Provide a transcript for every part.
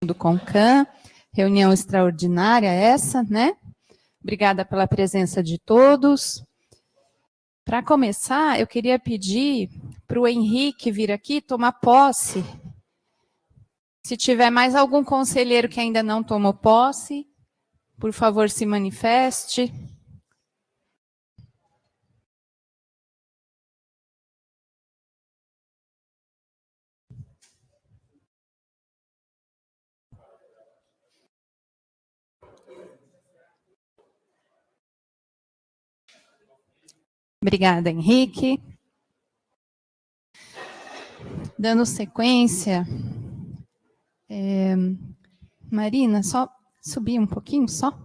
do CONCAN, reunião extraordinária essa, né? Obrigada pela presença de todos. Para começar, eu queria pedir para o Henrique vir aqui tomar posse. Se tiver mais algum conselheiro que ainda não tomou posse, por favor, se manifeste. Obrigada, Henrique. Dando sequência, Marina, só subir um pouquinho, só.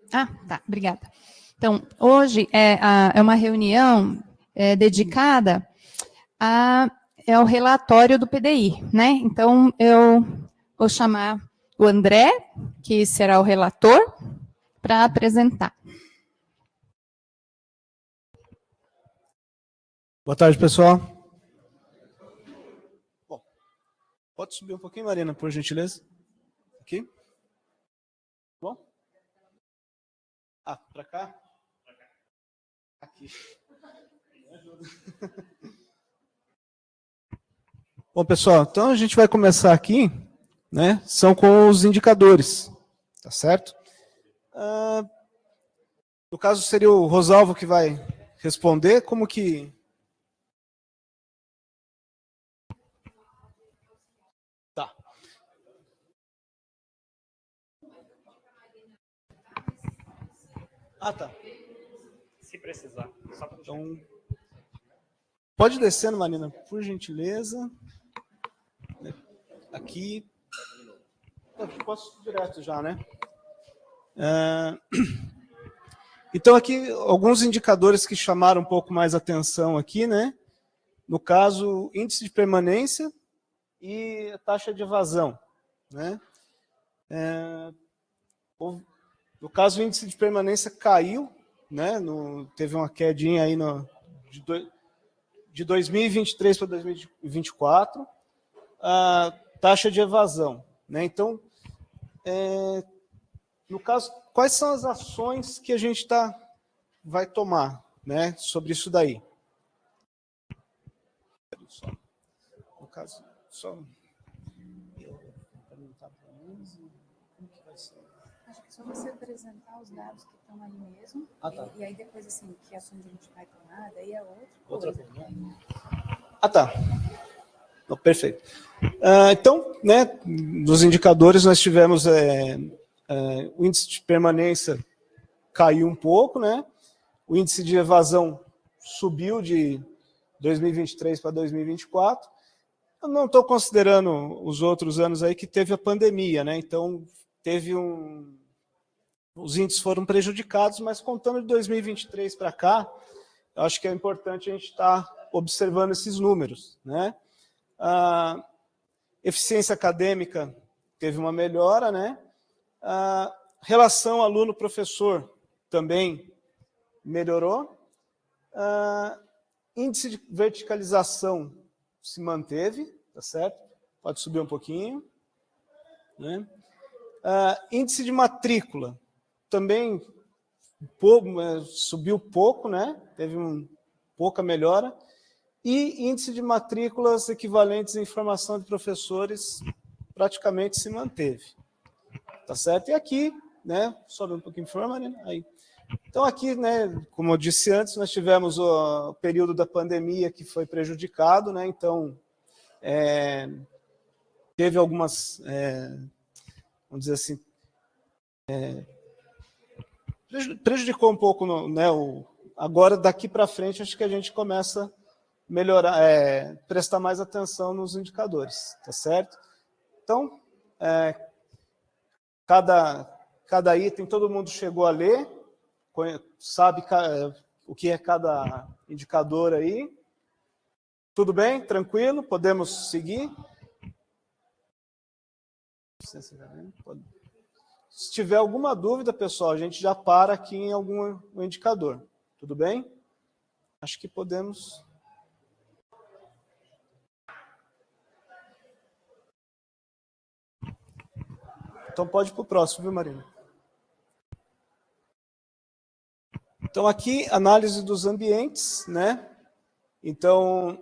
Tá, obrigada. Então, hoje é uma reunião dedicada ao relatório do PDI, né? Então, eu vou chamar o André, que será o relator, para apresentar. Boa tarde, pessoal. Bom, pode subir um pouquinho, Marina, por gentileza? Aqui? Bom? Para cá? Aqui. Me ajuda. Bom, pessoal, então a gente vai começar aqui, né? São com os indicadores, tá certo? No caso, seria o Rosalvo que vai responder, como que... Tá. Tá. Se precisar. Só para então, pode descendo, Marina, por gentileza. Aqui. Posso direto já, né? Então, aqui, alguns indicadores que chamaram um pouco mais atenção aqui, né? No caso, índice de permanência e taxa de evasão, né? No caso, o índice de permanência caiu, né? Teve uma quedinha aí de 2023 para 2024. A taxa de evasão, né? Então, no caso, quais são as ações que a gente vai tomar, né, sobre isso daí? No caso, só... Acho que só você apresentar os dados que estão ali mesmo, tá. E aí depois, assim, que ações a gente vai tomar, daí é outra coisa. Tá. Não, perfeito. Então, né, nos indicadores nós tivemos o índice de permanência caiu um pouco, né? O índice de evasão subiu de 2023 para 2024. Eu não estou considerando os outros anos aí que teve a pandemia, né? Então, os índices foram prejudicados, mas contando de 2023 para cá, eu acho que é importante a gente estar observando esses números, né? A eficiência acadêmica teve uma melhora, né? A relação aluno-professor também melhorou. Índice de verticalização se manteve, tá certo? Pode subir um pouquinho, né? Índice de matrícula também subiu pouco, né? Teve pouca melhora. E índice de matrículas equivalentes em formação de professores praticamente se manteve. Tá certo? E aqui, né? Sobe um pouquinho por Marina. Aí. Então, aqui, né, como eu disse antes, nós tivemos o período da pandemia que foi prejudicado, né? Então, teve algumas, vamos dizer assim, prejudicou um pouco, né? Agora, daqui para frente, acho que a gente começa a melhorar, prestar mais atenção nos indicadores, tá certo? Então, cada item, todo mundo chegou a ler, sabe o que é cada indicador aí. Tudo bem? Tranquilo? Podemos seguir? Se tiver alguma dúvida, pessoal, a gente já para aqui em algum indicador. Tudo bem? Acho que podemos... Então pode ir para o próximo, viu, Marina? Então aqui, análise dos ambientes, né? Então,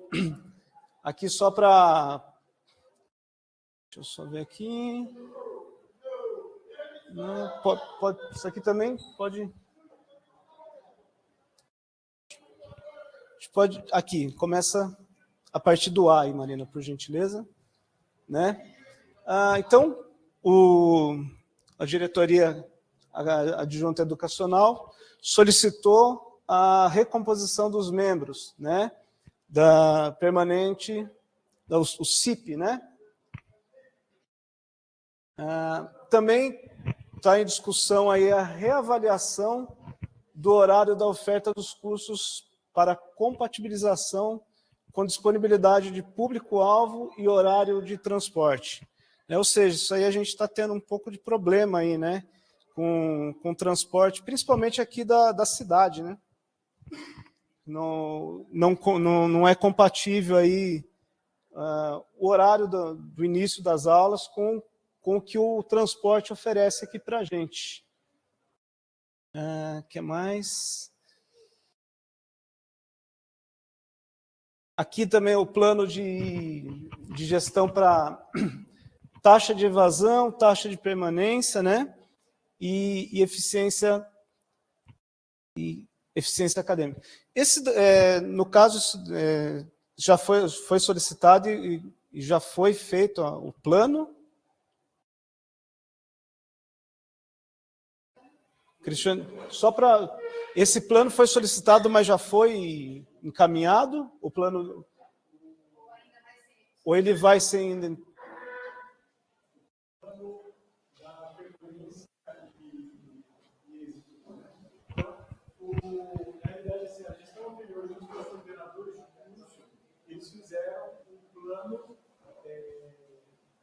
aqui só para... Deixa eu só ver aqui. Não, pode, isso aqui também pode... Pode, aqui, começa a partir do A aí, Marina, por gentileza. Né? Então, a diretoria adjunta educacional solicitou a recomposição dos membros, né, da permanente, o CIP, né? Também está em discussão aí a reavaliação do horário da oferta dos cursos para compatibilização com disponibilidade de público-alvo e horário de transporte. Ou seja, isso aí a gente está tendo um pouco de problema aí, né? Com transporte, principalmente aqui da cidade, né? Não é compatível aí o horário do início das aulas com o que o transporte oferece aqui para a gente. Que mais? Aqui também o plano de gestão para taxa de evasão, taxa de permanência, né? E eficiência acadêmica. Esse, no caso, já foi solicitado e já foi feito o plano. Cristiano, só para... Esse plano foi solicitado, mas já foi encaminhado? O plano... Ou ele vai ser ainda... Eles fizeram um plano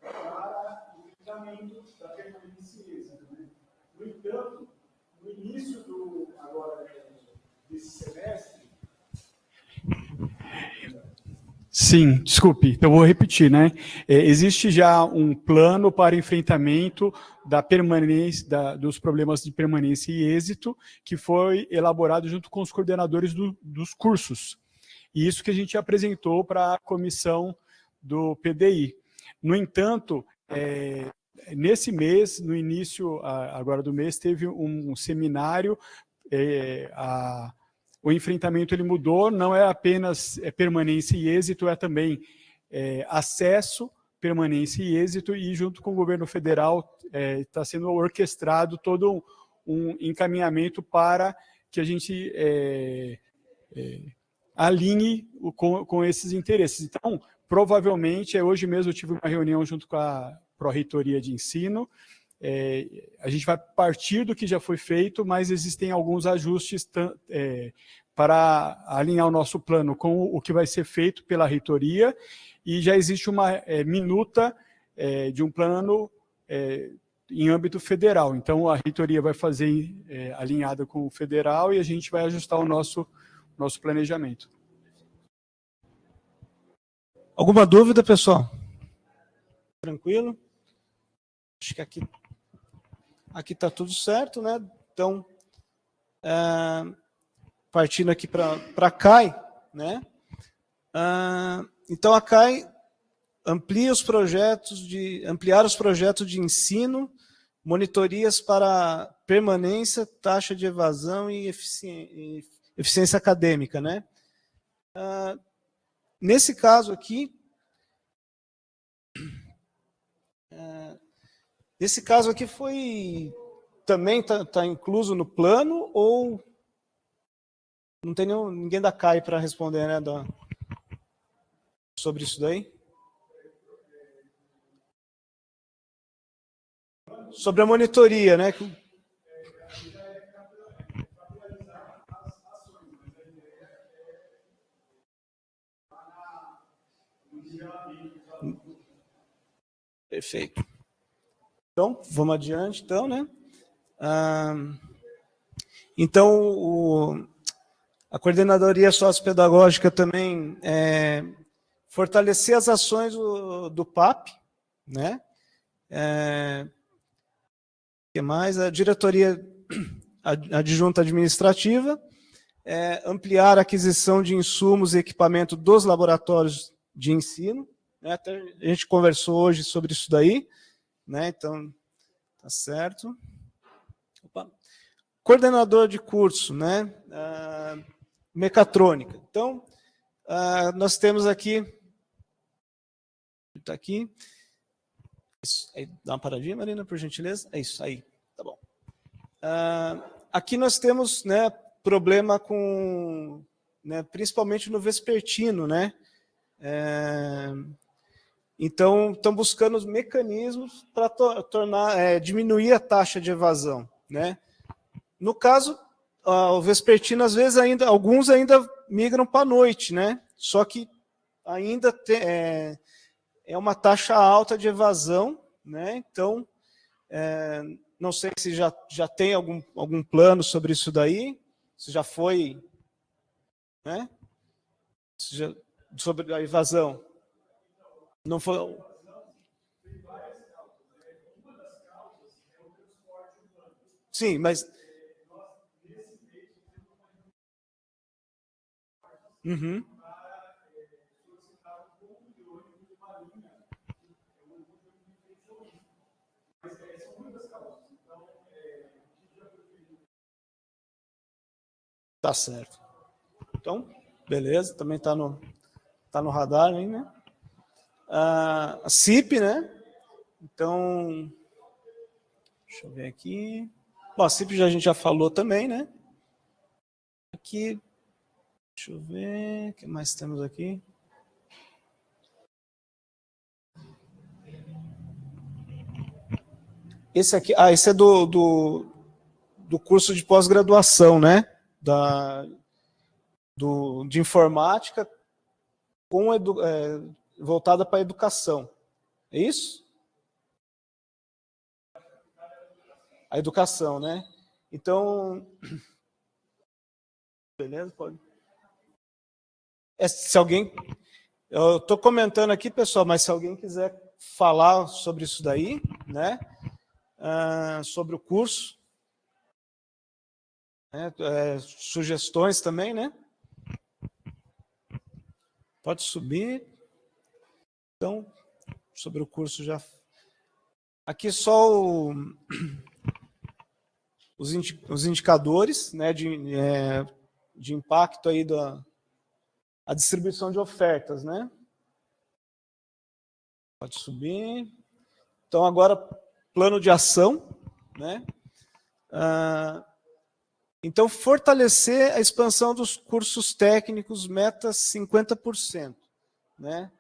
para o livramento da permanência e êxito, né? No entanto, no início desse semestre... Sim, desculpe, então vou repetir, né? Existe já um plano para enfrentamento da permanência, dos problemas de permanência e êxito, que foi elaborado junto com os coordenadores dos cursos. E isso que a gente apresentou para a comissão do PDI. No entanto, nesse mês, no início agora do mês, teve um seminário, o enfrentamento ele mudou, não é apenas permanência e êxito, é também acesso, permanência e êxito, e junto com o governo federal está sendo orquestrado todo um encaminhamento para que a gente alinhe com esses interesses. Então, provavelmente, hoje mesmo eu tive uma reunião junto com a Pró-Reitoria de Ensino, a gente vai partir do que já foi feito, mas existem alguns ajustes para alinhar o nosso plano com o que vai ser feito pela reitoria, e já existe uma minuta de um plano em âmbito federal. Então, a reitoria vai fazer alinhada com o federal e a gente vai ajustar o nosso planejamento. Alguma dúvida, pessoal? Tranquilo? Acho que aqui está tudo certo, né? Então, partindo aqui para a CAI, né? Então, a CAI ampliar os projetos de ensino, monitorias para permanência, taxa de evasão e eficiência acadêmica, né? Nesse caso aqui, foi também está incluso no plano, ou não tem ninguém da CAI para responder, né, sobre isso daí? Sobre a monitoria, né? Perfeito. Então, vamos adiante, então, né? Então, a coordenadoria sociopedagógica também fortalecer as ações do PAP, né? que mais? A diretoria adjunta administrativa, ampliar a aquisição de insumos e equipamento dos laboratórios de ensino, né? Até a gente conversou hoje sobre isso daí, né? Então, tá certo. Opa. Coordenador de curso, né? Mecatrônica. Então, nós temos aqui, está aqui. Isso, aí, dá uma paradinha, Marina, por gentileza. É isso aí, tá bom. Aqui nós temos, né, problema com, né, principalmente no vespertino, né? Então, estão buscando os mecanismos para diminuir a taxa de evasão, né? No caso, o vespertino, às vezes, alguns ainda migram para a noite, né? Só que ainda é uma taxa alta de evasão, né? Então, não sei se já tem algum plano sobre isso daí, se já foi, né? Sobre a evasão. Não foi. Sim, mas. Uhum. Tá certo. Então, beleza, também está no radar aí, né? A CIP, né? Então, deixa eu ver aqui. Bom, a CIP a gente já falou também, né? Aqui, deixa eu ver, o que mais temos aqui? Esse aqui, esse é do curso de pós-graduação, né? De informática voltada para a educação. É isso? A educação, né? Então, beleza, pode. Se alguém, eu estou comentando aqui, pessoal, mas se alguém quiser falar sobre isso daí, né? Sobre o curso, né? Sugestões também, né? Pode subir. Então, sobre o curso já. Aqui só os indicadores, né, de impacto aí a distribuição de ofertas, né? Pode subir. Então, agora, plano de ação, né? Então, fortalecer a expansão dos cursos técnicos, metas 50%, né?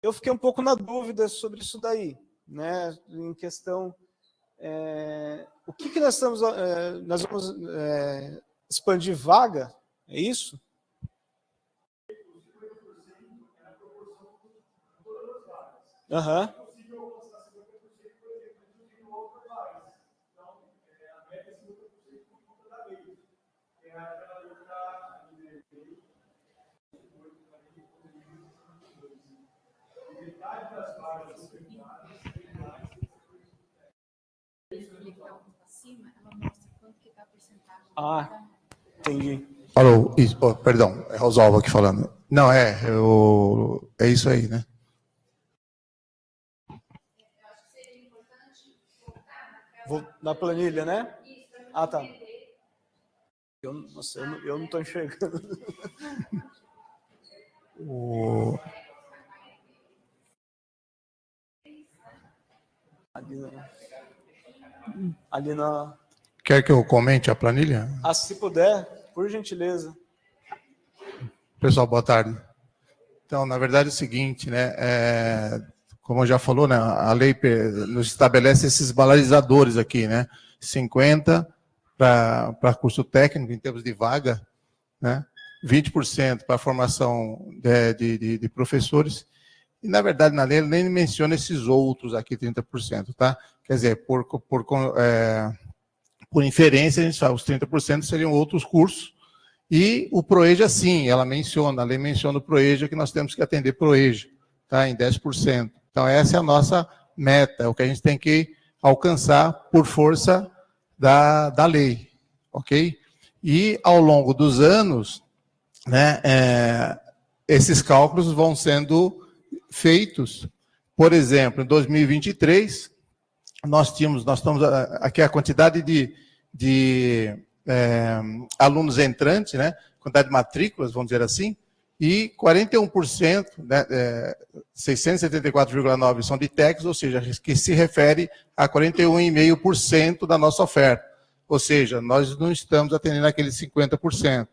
Eu fiquei um pouco na dúvida sobre isso daí, né? Em questão, o que nós estamos, nós vamos expandir vaga, é isso? Aham. Entendi. Alô, perdão, é Rosalvo aqui falando. Não, é isso aí, né? Vou na planilha, né? Ah, tá. Eu não estou enxergando. Ali na... Quer que eu comente a planilha? Se puder, por gentileza. Pessoal, boa tarde. Então, na verdade é o seguinte, né? Como já falou, né? A lei nos estabelece esses balizadores aqui, né? 50 para curso técnico em termos de vaga, né? 20% para formação de professores. E, na verdade, na lei ele nem menciona esses outros aqui, 30%, tá? Quer dizer, por inferência, a gente sabe, os 30% seriam outros cursos. E o ProEja, sim, a lei menciona o ProEja, que nós temos que atender ProEja, tá? Em 10%. Então, essa é a nossa meta, é o que a gente tem que alcançar por força da lei, ok? E ao longo dos anos, né, esses cálculos vão sendo feitos. Por exemplo, em 2023, nós estamos aqui a quantidade de alunos entrantes, né, quantidade de matrículas, vamos dizer assim, e 41%, né, 674,9% são de técnicos, ou seja, que se refere a 41,5% da nossa oferta. Ou seja, nós não estamos atendendo aqueles 50%.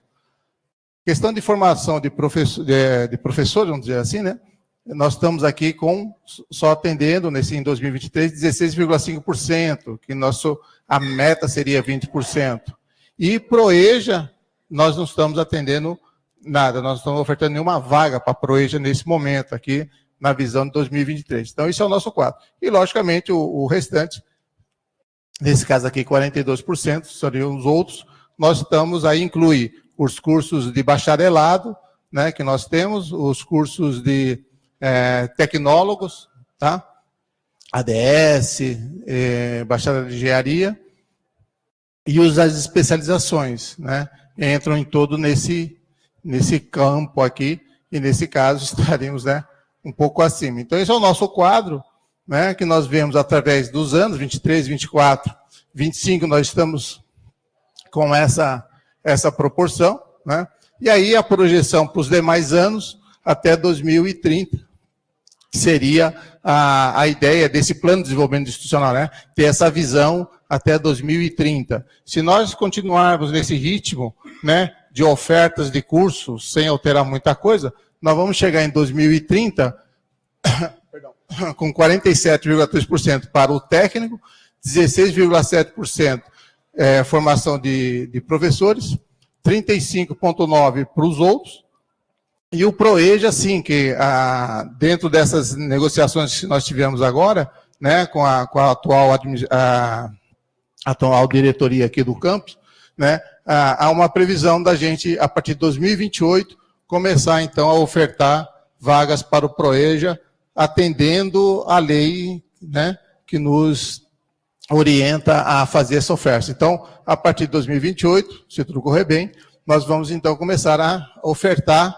Questão de formação de professores, vamos dizer assim, né? Nós estamos aqui só atendendo, em 2023, 16,5%, que a meta seria 20%. E ProEja, nós não estamos atendendo nada, nós não estamos ofertando nenhuma vaga para a ProEja nesse momento, aqui na visão de 2023. Então, isso é o nosso quadro. E, logicamente, o restante, nesse caso aqui, 42%, seriam os outros. Nós estamos aí, inclui os cursos de bacharelado, né, que nós temos, os cursos de tecnólogos, tá? ADS, bacharel de engenharia, e as especializações, né? Entram em todo nesse campo aqui, e nesse caso estaremos, né, um pouco acima. Então, esse é o nosso quadro, né, que nós vemos através dos anos, 23, 24, 25, nós estamos com essa proporção, né? E aí a projeção para os demais anos, até 2030, seria a ideia desse plano de desenvolvimento institucional, né? Ter essa visão até 2030. Se nós continuarmos nesse ritmo, né, de ofertas de cursos, sem alterar muita coisa, nós vamos chegar em 2030 com 47,3% para o técnico, 16,7% formação de professores, 35,9% para os outros, e o ProEja, sim, que dentro dessas negociações que nós tivemos agora, né, com a atual diretoria aqui do campus, né, há uma previsão da gente, a partir de 2028, começar, então, a ofertar vagas para o ProEja, atendendo a lei, né, que nos orienta a fazer essa oferta. Então, a partir de 2028, se tudo correr bem, nós vamos, então, começar a ofertar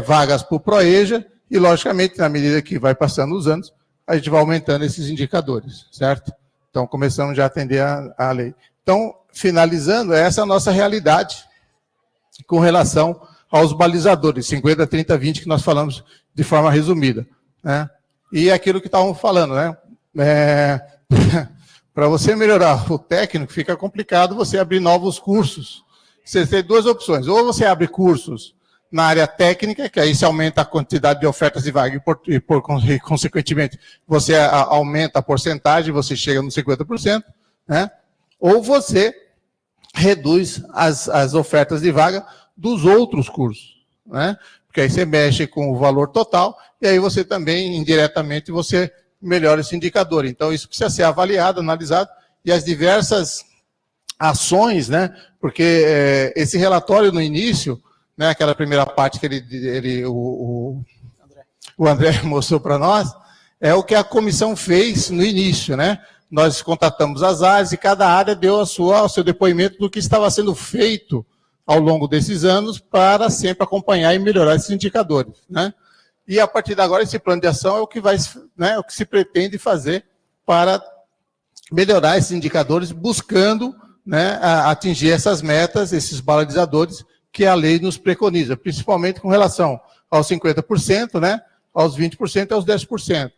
vagas para o ProEja e, logicamente, na medida que vai passando os anos, a gente vai aumentando esses indicadores, certo? Então, começamos já a atender a lei. Então, finalizando, essa é a nossa realidade com relação aos balizadores, 50, 30, 20, que nós falamos de forma resumida, né? E aquilo que estávamos falando, né? Para você melhorar o técnico, fica complicado você abrir novos cursos. Você tem duas opções. Ou você abre cursos na área técnica, que aí você aumenta a quantidade de ofertas de vaga e consequentemente, você aumenta a porcentagem, você chega nos 50%, né? Ou você reduz as ofertas de vaga dos outros cursos, né? Porque aí você mexe com o valor total e aí você também, indiretamente, você melhora esse indicador. Então, isso precisa ser avaliado, analisado, e as diversas ações, né? Porque esse relatório no início, né, aquela primeira parte que o André mostrou para nós, é o que a comissão fez no início, né? Nós contatamos as áreas e cada área deu o seu depoimento do que estava sendo feito ao longo desses anos para sempre acompanhar e melhorar esses indicadores, né? E a partir de agora esse plano de ação é o que né, o que se pretende fazer para melhorar esses indicadores, buscando, né, atingir essas metas, esses balizadores que a lei nos preconiza, principalmente com relação aos 50%, né, aos 20% e aos 10%,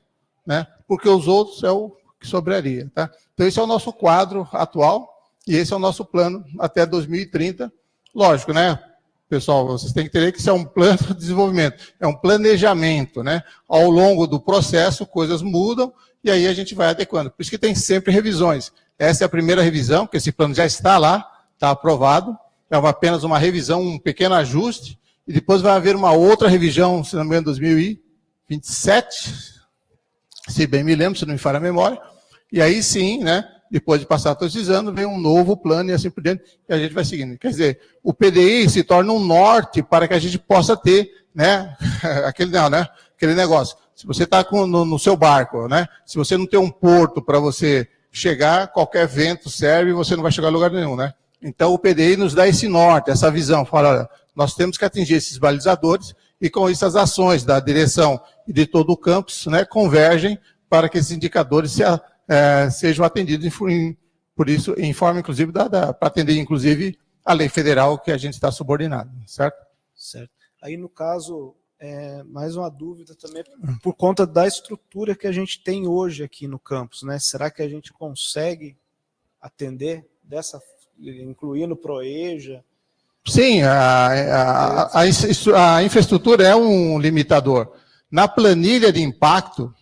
né, porque os outros é o que sobraria, tá? Então, esse é o nosso quadro atual e esse é o nosso plano até 2030. Lógico, né, pessoal, vocês têm que entender que isso é um plano de desenvolvimento, é um planejamento, né? Ao longo do processo, coisas mudam e aí a gente vai adequando. Por isso que tem sempre revisões. Essa é a primeira revisão, porque esse plano já está lá, está aprovado. É apenas uma revisão, um pequeno ajuste, e depois vai haver uma outra revisão, se não me engano, em 2027, se bem me lembro, se não me falha a memória, e aí sim, né, depois de passar todos esses anos, vem um novo plano e assim por diante, e a gente vai seguindo. Quer dizer, o PDI se torna um norte para que a gente possa ter, né, aquele negócio, Se você está no seu barco, né? Se você não tem um porto para você chegar, qualquer vento serve e você não vai chegar a lugar nenhum, né? Então o PDI nos dá esse norte, essa visão, fala, olha, nós temos que atingir esses balizadores e com isso as ações da direção e de todo o campus, né, convergem para que esses indicadores sejam atendidos por isso, em forma, inclusive, para atender, inclusive, a lei federal que a gente está subordinado, certo? Certo. Aí, no caso, mais uma dúvida também, por conta da estrutura que a gente tem hoje aqui no campus, né? Será que a gente consegue atender incluir no PROEJA? Sim, a infraestrutura é um limitador. Na planilha de impacto,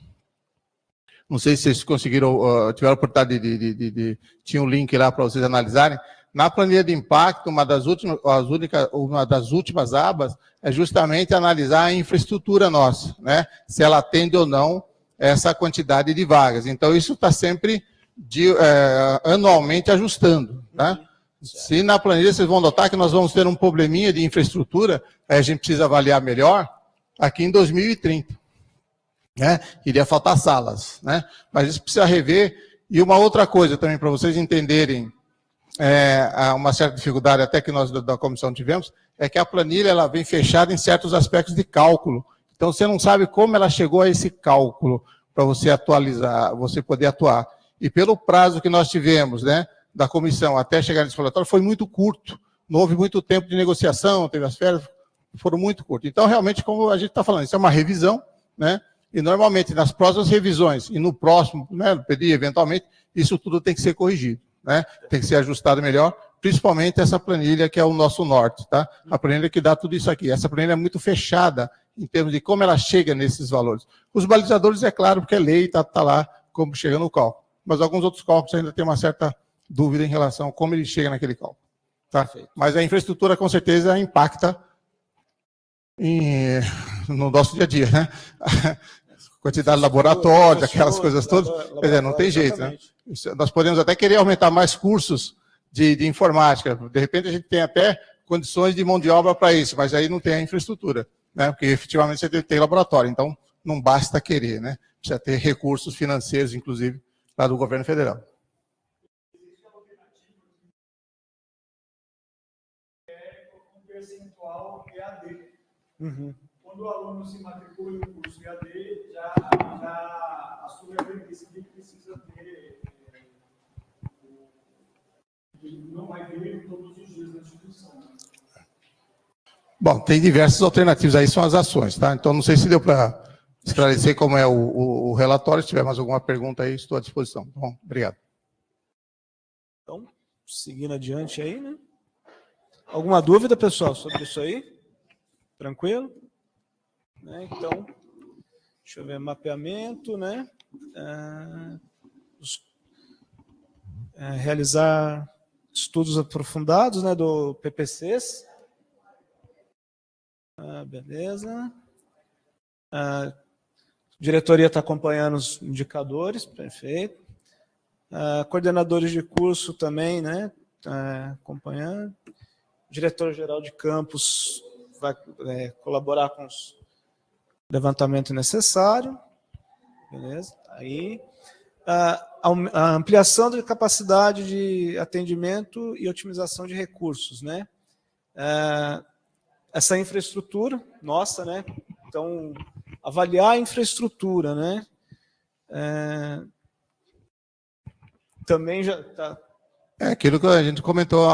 não sei se vocês conseguiram, tiveram a oportunidade tinha um link lá para vocês analisarem. Na planilha de impacto, uma das últimas abas é justamente analisar a infraestrutura nossa, né? Se ela atende ou não essa quantidade de vagas. Então, isso está sempre anualmente ajustando, tá? Se na planilha vocês vão notar que nós vamos ter um probleminha de infraestrutura, aí a gente precisa avaliar melhor, aqui em 2030. Né? Iria faltar salas, né? Mas isso precisa rever. E uma outra coisa também, para vocês entenderem uma certa dificuldade até que nós da comissão tivemos, é que a planilha ela vem fechada em certos aspectos de cálculo. Então você não sabe como ela chegou a esse cálculo para você atualizar, você poder atuar. E pelo prazo que nós tivemos, né, da comissão até chegar nesse relatório, foi muito curto. Não houve muito tempo de negociação, teve as férias, foram muito curtos. Então, realmente, como a gente está falando, isso é uma revisão, né? E normalmente nas próximas revisões e no próximo, né, no PDI, eventualmente, isso tudo tem que ser corrigido, né? Tem que ser ajustado melhor, principalmente essa planilha que é o nosso norte, tá? A planilha que dá tudo isso aqui. Essa planilha é muito fechada em termos de como ela chega nesses valores. Os balizadores, é claro, porque é lei, está lá como chega no cálculo. Mas alguns outros cálculos ainda tem uma certa dúvida em relação a como ele chega naquele cálculo. Tá? Mas a infraestrutura, com certeza, impacta no nosso dia a dia, né? Quantidade de laboratórios, aquelas coisas todas. Quer dizer, não tem jeito, né? Nós podemos até querer aumentar mais cursos de informática. De repente, a gente tem até condições de mão de obra para isso, mas aí não tem a infraestrutura, né? Porque, efetivamente, você tem laboratório. Então, não basta querer, né? Precisa ter recursos financeiros, inclusive, lá do governo federal. Um percentual EAD. Uhum. Quando o aluno se matricula em um curso EAD, já assume a premissa de que precisa ter, não vai ver todos os dias na instituição. Né? Bom, tem diversas alternativas aí, são as ações, tá? Então, não sei se deu para esclarecer como é o relatório. Se tiver mais alguma pergunta aí, estou à disposição. Bom, obrigado. Então, seguindo adiante aí, né? Alguma dúvida, pessoal, sobre isso aí? Tranquilo? Né? Então, deixa eu ver, mapeamento, né? Realizar estudos aprofundados, né, do PPCs. Beleza. A diretoria está acompanhando os indicadores, perfeito. Coordenadores de curso também, né? Acompanhando. Diretor-geral de campus vai colaborar com os levantamento necessário. Beleza? Aí, a ampliação da capacidade de atendimento e otimização de recursos, né? Essa infraestrutura nossa, né? Então, avaliar a infraestrutura, né? Também já está... É aquilo que a gente comentou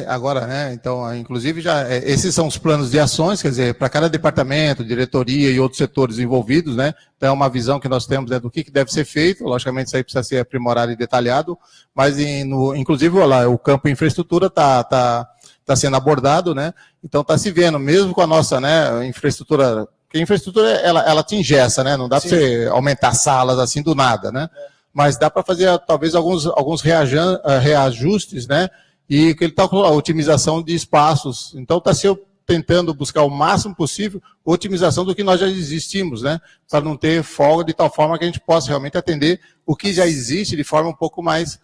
agora, né? Então, inclusive, esses são os planos de ações, quer dizer, para cada departamento, diretoria e outros setores envolvidos, né? Então, é uma visão que nós temos, né, do que deve ser feito. Logicamente, isso aí precisa ser aprimorado e detalhado, mas, inclusive, lá, o campo infraestrutura está sendo abordado, né? Então, está se vendo, mesmo com a nossa, né, infraestrutura, porque a infraestrutura, ela te engessa, né? Não dá para você aumentar salas assim do nada, né? Mas dá para fazer, talvez, alguns reajustes, né? E que ele está com a otimização de espaços. Então, está se tentando buscar o máximo possível otimização do que nós já existimos, né? Para não ter folga, de tal forma que a gente possa realmente atender o que já existe de forma um pouco mais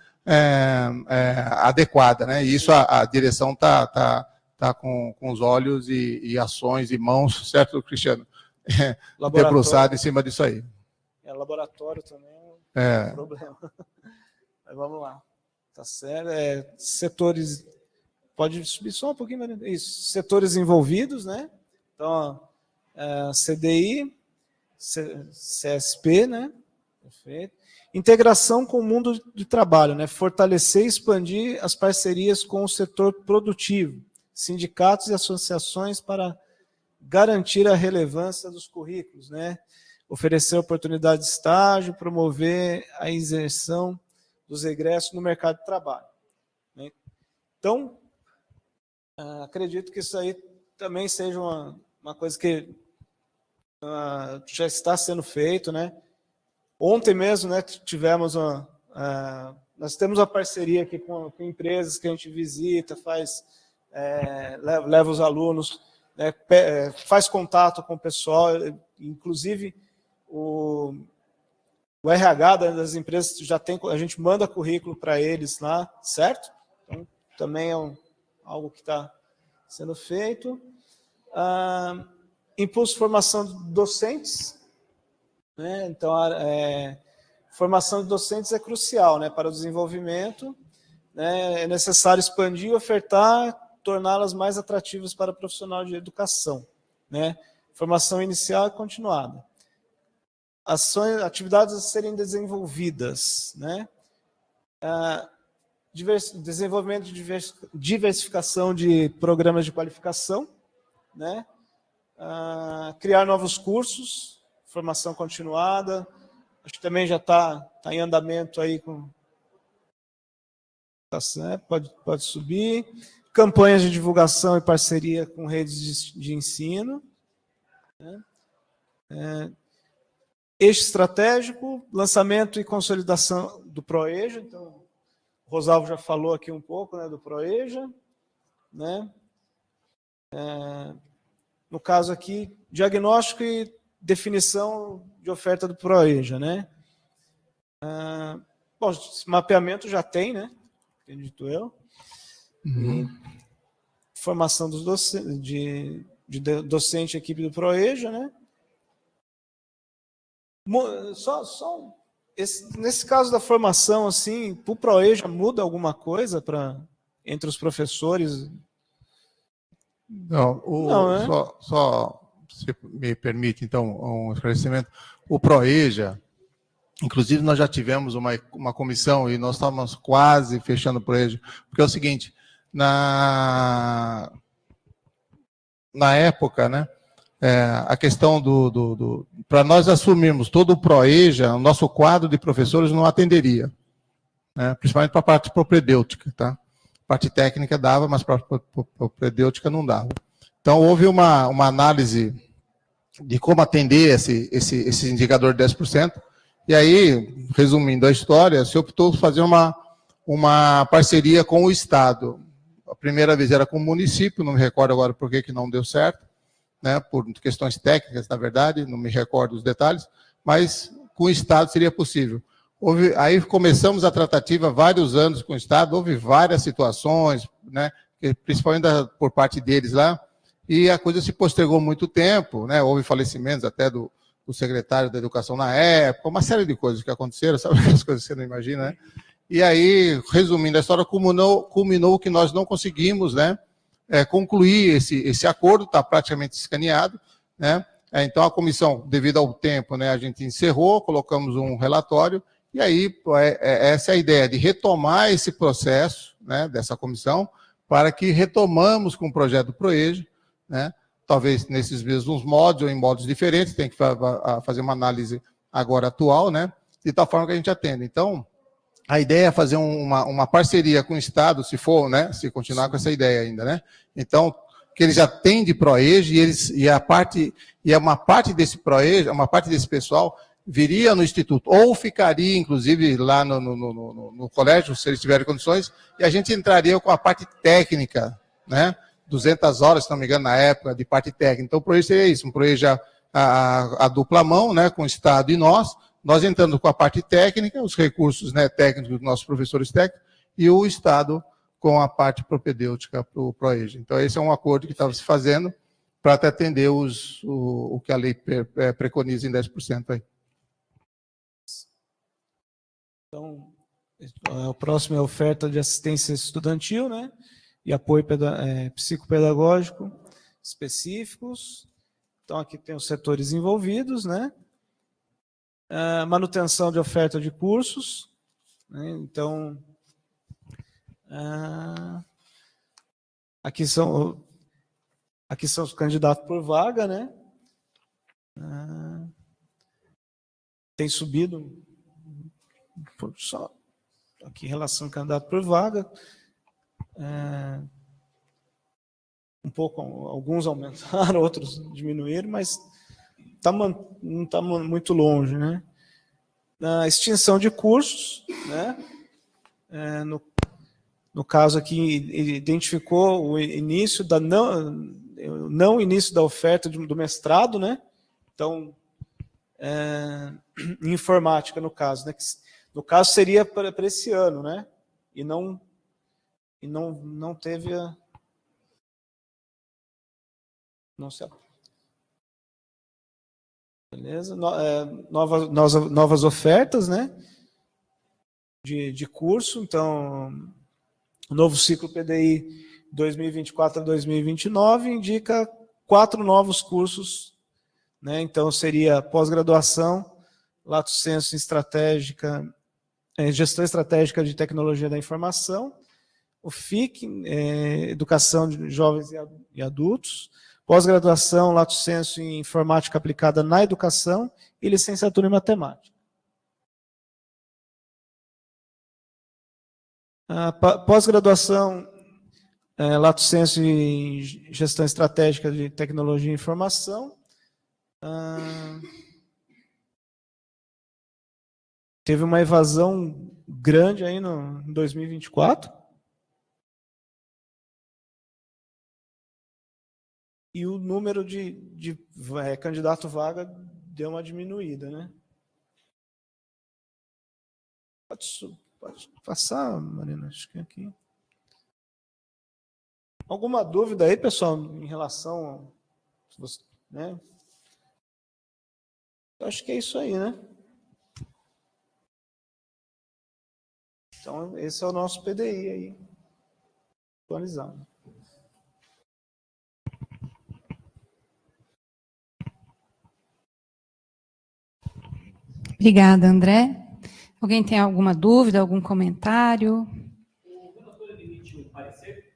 adequada, né? E isso a direção está com os olhos e ações e mãos, certo, Cristiano? debruçado em cima disso aí. Laboratório também É um problema. Mas vamos lá. Tá certo. Setores... Pode subir só um pouquinho, Maria? Isso. Setores envolvidos, né? Então, CDI, CSP, né? Perfeito. Integração com o mundo de trabalho, né? Fortalecer e expandir as parcerias com o setor produtivo, sindicatos e associações para garantir a relevância dos currículos, né? Oferecer oportunidade de estágio, promover a inserção dos egressos no mercado de trabalho, né? Então, acredito que isso aí também seja uma coisa que já está sendo feito, né? Ontem mesmo, né, tivemos nós temos uma parceria aqui com empresas que a gente visita, leva os alunos, né, faz contato com o pessoal, inclusive o RH das empresas já tem, a gente manda currículo para eles lá, certo? Então, também é algo que está sendo feito. Impulso de formação de docentes, né? Então, formação de docentes é crucial, né, para o desenvolvimento, né? É necessário expandir, ofertar, torná-las mais atrativas para o profissional de educação, né? Formação inicial e continuada. Ações, atividades a serem desenvolvidas, né? Desenvolvimento de diversificação de programas de qualificação, né? Criar novos cursos, formação continuada, acho que também já está em andamento aí com... Tá certo, pode subir. Campanhas de divulgação e parceria com redes de ensino, né? Eixo estratégico, lançamento e consolidação do ProEja. Então, o Rosalvo já falou aqui um pouco, né, do ProEja, né? No caso aqui, diagnóstico e definição de oferta do ProEja, né? Bom, esse mapeamento já tem, né? Acredito eu. E formação dos de docente e equipe do ProEja, né? Nesse caso da formação, assim, o ProEja muda alguma coisa entre os professores? Não, Não, né? só se me permite, então, um esclarecimento. O ProEja, inclusive nós já tivemos uma comissão e nós estávamos quase fechando o ProEja, porque é o seguinte, na época, né, a questão para nós assumirmos todo o ProEja, o nosso quadro de professores não atenderia, né, principalmente para a parte propedêutica, tá? Parte técnica dava, mas para a propedêutica não dava. Então, houve uma análise de como atender esse indicador de 10%, e aí, resumindo a história, se optou por fazer uma parceria com o Estado. A primeira vez era com o município, não me recordo agora por que não deu certo, né, por questões técnicas, na verdade, não me recordo os detalhes, mas com o Estado seria possível. Aí começamos a tratativa vários anos com o Estado, houve várias situações, né, principalmente por parte deles lá, e a coisa se postergou muito tempo, né, houve falecimentos até do secretário da Educação na época, uma série de coisas que aconteceram, sabe aquelas coisas que você não imagina, né? E aí, resumindo a história, culminou que nós não conseguimos, né, concluir esse acordo, está praticamente escaneado, né? Então a comissão, devido ao tempo, né, a gente encerrou, colocamos um relatório, e aí essa é a ideia, de retomar esse processo, né, dessa comissão, para que retomamos com o projeto do ProEja, né, talvez nesses mesmos modos ou em modos diferentes, tem que fazer uma análise agora atual, né, de tal forma que a gente atenda. Então, a ideia é fazer uma parceria com o Estado, se for, né, se continuar com essa ideia ainda, né, então, que eles atendem ProEja e uma parte desse ProEja, uma parte desse pessoal viria no Instituto, ou ficaria, inclusive, lá no colégio, se eles tiverem condições, e a gente entraria com a parte técnica, né, 200 horas, se não me engano, na época, de parte técnica. Então, o ProEja seria isso, um ProEja a dupla mão, né, com o Estado e nós entrando com a parte técnica, os recursos, né, técnicos dos nossos professores técnicos, e o Estado com a parte propedêutica para o ProEja. Então, esse é um acordo que estava se fazendo, para até atender o que a lei preconiza em 10% aí. Então, o próximo é a oferta de assistência estudantil, né? E apoio psicopedagógico específicos. Então, aqui tem os setores envolvidos, né? Manutenção de oferta de cursos, né? Então, aqui são os candidatos por vaga, né? Tem subido só aqui em relação ao candidato por vaga. Um pouco, alguns aumentaram, outros diminuíram, mas não está muito longe, né? A extinção de cursos, né? No caso aqui, identificou o início da não início da oferta do mestrado, né? Então, em informática, no caso, né? No caso, seria para esse ano, né? E não teve a... Não se... Beleza? Novas ofertas, né? De curso. Então, o novo ciclo PDI 2024 a 2029 indica 4 novos cursos, né? Então, seria pós-graduação, Lato Sensu Estratégica, Gestão Estratégica de Tecnologia da Informação, o FIC, Educação de Jovens e Adultos, pós-graduação, Lato Sensu em Informática Aplicada na Educação e licenciatura em Matemática. Pós-graduação, Lato Sensu em Gestão Estratégica de Tecnologia e Informação. Teve uma evasão grande aí em 2024. E o número de candidato vaga deu uma diminuída, né? Pode passar, Marina, acho que aqui. Alguma dúvida aí, pessoal, em relação a... né? Eu acho que é isso aí, né? Então, esse é o nosso PDI aí, atualizado. Obrigada, André. Alguém tem alguma dúvida, algum comentário? O relator emite um parecer?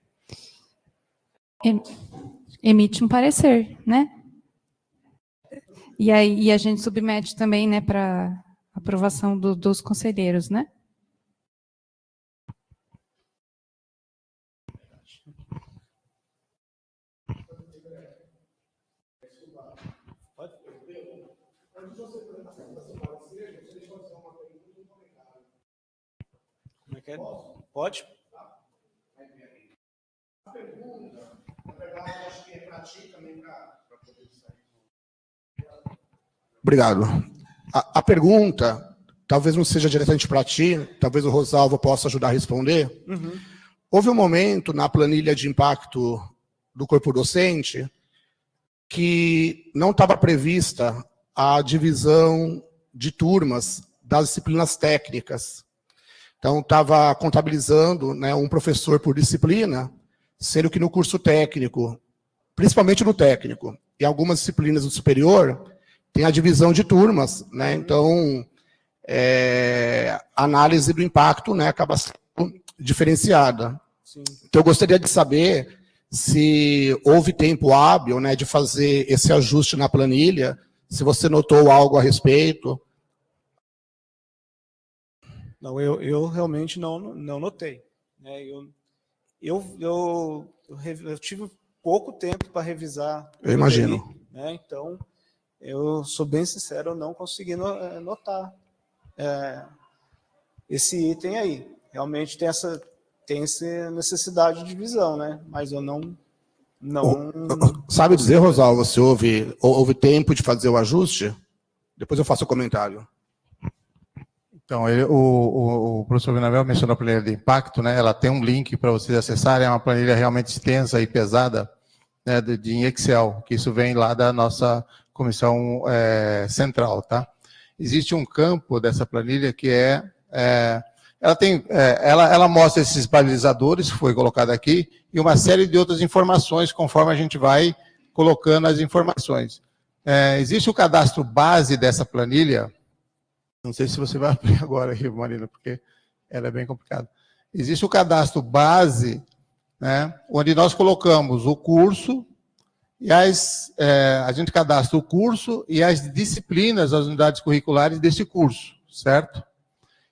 Emite um parecer, né? E aí a gente submete também, né, para aprovação dos conselheiros, né? Como é que é? Pode? A pergunta, na verdade, acho que é para ti também, para poder sair. Obrigado. A pergunta, talvez não seja diretamente para ti, talvez o Rosalvo possa ajudar a responder. Uhum. Houve um momento na planilha de impacto do corpo docente que não estava prevista a divisão de turmas das disciplinas técnicas. Então, estava contabilizando, né, um professor por disciplina, sendo que no curso técnico, principalmente no técnico, e algumas disciplinas do superior, tem a divisão de turmas, né? Então, a análise do impacto, né, acaba sendo diferenciada. Sim. Então, eu gostaria de saber se houve tempo hábil, né, de fazer esse ajuste na planilha, se você notou algo a respeito. Não, eu realmente não notei, né? Eu tive pouco tempo para revisar. Eu imagino. Né? Então, eu sou bem sincero, eu não consegui notar esse item aí. Realmente tem essa necessidade de divisão, né? Mas eu não Sabe dizer, Rosalvo, se houve tempo de fazer o ajuste? Depois eu faço o comentário. Então, o professor Vinavel mencionou a planilha de impacto, né? Ela tem um link para vocês acessarem, é uma planilha realmente extensa e pesada, né, em Excel, que isso vem lá da nossa comissão central, tá? Existe um campo dessa planilha que ela mostra esses balizadores, foi colocado aqui, e uma série de outras informações, conforme a gente vai colocando as informações. Existe o cadastro base dessa planilha, não sei se você vai abrir agora, Marina, porque ela é bem complicada. Existe o cadastro base, né, onde nós colocamos o curso, e a gente cadastra o curso e as disciplinas, as unidades curriculares desse curso, certo?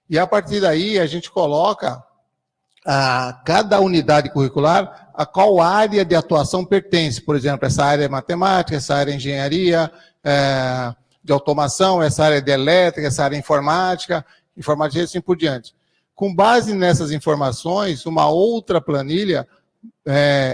E a partir daí a gente coloca cada unidade curricular a qual área de atuação pertence. Por exemplo, essa área é matemática, essa área é engenharia, de automação, essa área de elétrica, essa área é informática e assim por diante. Com base nessas informações, uma outra planilha,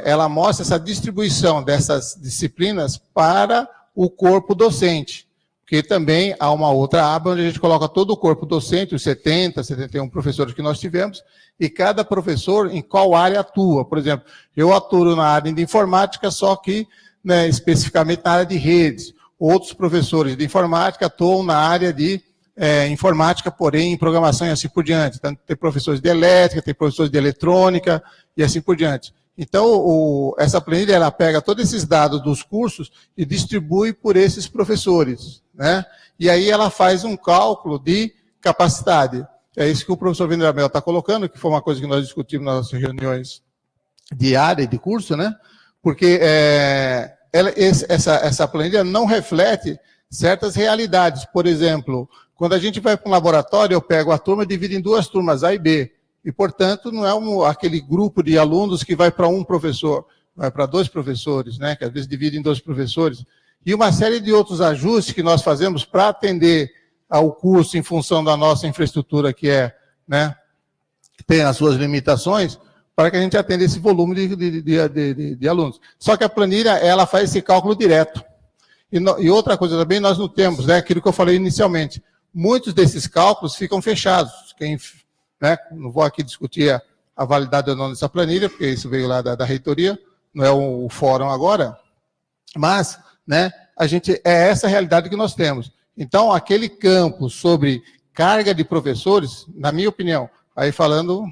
ela mostra essa distribuição dessas disciplinas para o corpo docente. Porque também há uma outra aba onde a gente coloca todo o corpo docente, os 70, 71 professores que nós tivemos, e cada professor em qual área atua. Por exemplo, eu atuo na área de informática, só que, né, especificamente na área de redes. Outros professores de informática atuam na área de informática, porém em programação e assim por diante. Então, tem professores de elétrica, tem professores de eletrônica e assim por diante. Então, essa planilha, ela pega todos esses dados dos cursos e distribui por esses professores, né? E aí ela faz um cálculo de capacidade. É isso que o professor Vendrabel está colocando, que foi uma coisa que nós discutimos nas nossas reuniões de área e de curso, né? Porque essa planilha não reflete certas realidades. Por exemplo, quando a gente vai para um laboratório, eu pego a turma e divido em duas turmas, A e B. E, portanto, não é aquele grupo de alunos que vai para um professor, vai para dois professores, né? Que às vezes divide em dois professores. E uma série de outros ajustes que nós fazemos para atender ao curso em função da nossa infraestrutura, que né, tem as suas limitações, para que a gente atenda esse volume de alunos. Só que a planilha, ela faz esse cálculo direto. E outra coisa também, nós não temos, né, aquilo que eu falei inicialmente, muitos desses cálculos ficam fechados. Né, não vou aqui discutir a validade ou não dessa planilha, porque isso veio lá da reitoria, não é o fórum agora, mas, né, é essa a realidade que nós temos. Então, aquele campo sobre carga de professores, na minha opinião, aí falando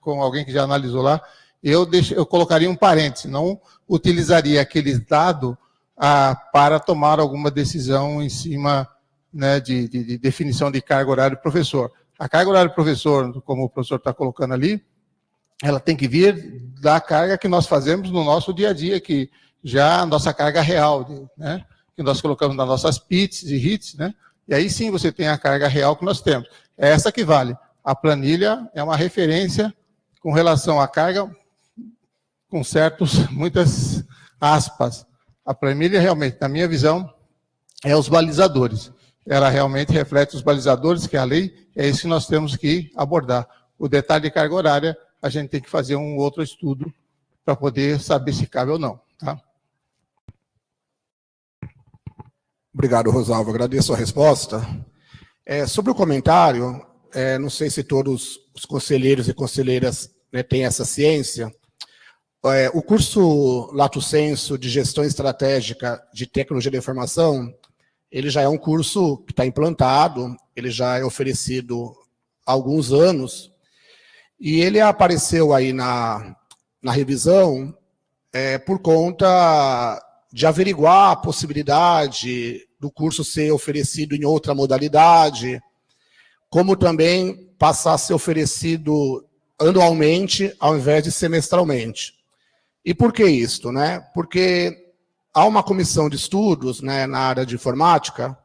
com alguém que já analisou lá, eu colocaria um parêntese, não utilizaria aquele dado para tomar alguma decisão em cima, né, de definição de carga horária do professor. A carga horária do professor, como o professor está colocando ali, ela tem que vir da carga que nós fazemos no nosso dia a dia, que já a nossa carga real, né, que nós colocamos nas nossas PITs e HITs, né, e aí sim você tem a carga real que nós temos. É essa que vale. A planilha é uma referência com relação à carga, com muitas aspas. A planilha realmente, na minha visão, é os balizadores. Ela realmente reflete os balizadores, que é a lei, é isso que nós temos que abordar. O detalhe de carga horária, a gente tem que fazer um outro estudo para poder saber se cabe ou não. Tá? Obrigado, Rosalvo. Agradeço a resposta. Sobre o comentário, não sei se todos os conselheiros e conselheiras, né, têm essa ciência. O curso Lato Sensu de Gestão Estratégica de Tecnologia da Informação, ele já é um curso que está implantado, ele já é oferecido há alguns anos, e ele apareceu aí na revisão por conta de averiguar a possibilidade do curso ser oferecido em outra modalidade, como também passar a ser oferecido anualmente ao invés de semestralmente. E por que isto, né? Porque há uma comissão de estudos, né, na área de informática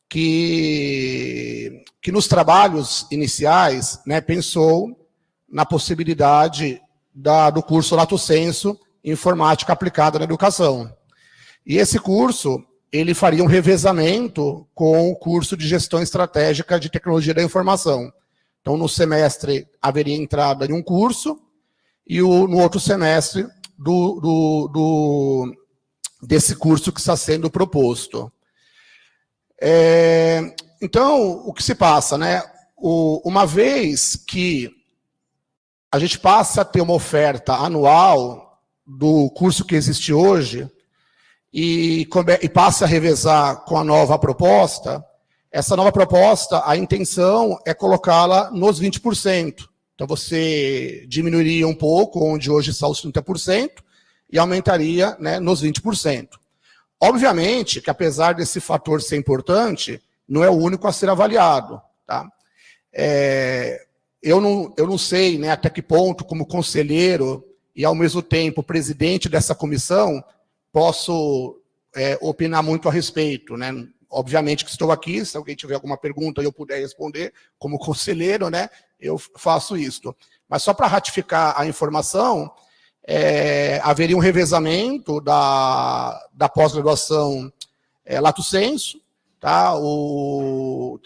que nos trabalhos iniciais, né, pensou na possibilidade do curso Lato Sensu Informática Aplicada na Educação. E esse curso, ele faria um revezamento com o curso de Gestão Estratégica de Tecnologia da Informação. Então, no semestre, haveria entrada em um curso e no outro semestre desse curso que está sendo proposto. Então, o que se passa, né? Uma vez que a gente passa a ter uma oferta anual do curso que existe hoje e passe a revezar com a nova proposta, essa nova proposta, a intenção é colocá-la nos 20%. Então, você diminuiria um pouco, onde hoje está os 30%, e aumentaria, né, nos 20%. Obviamente que, apesar desse fator ser importante, não é o único a ser avaliado. Tá? Eu não sei, né, até que ponto, como conselheiro e, ao mesmo tempo, presidente dessa comissão, posso opinar muito a respeito. Né? Obviamente que estou aqui, se alguém tiver alguma pergunta e eu puder responder, como conselheiro, né, eu faço isso. Mas só para ratificar a informação, haveria um revezamento da pós-graduação lato sensu, tá?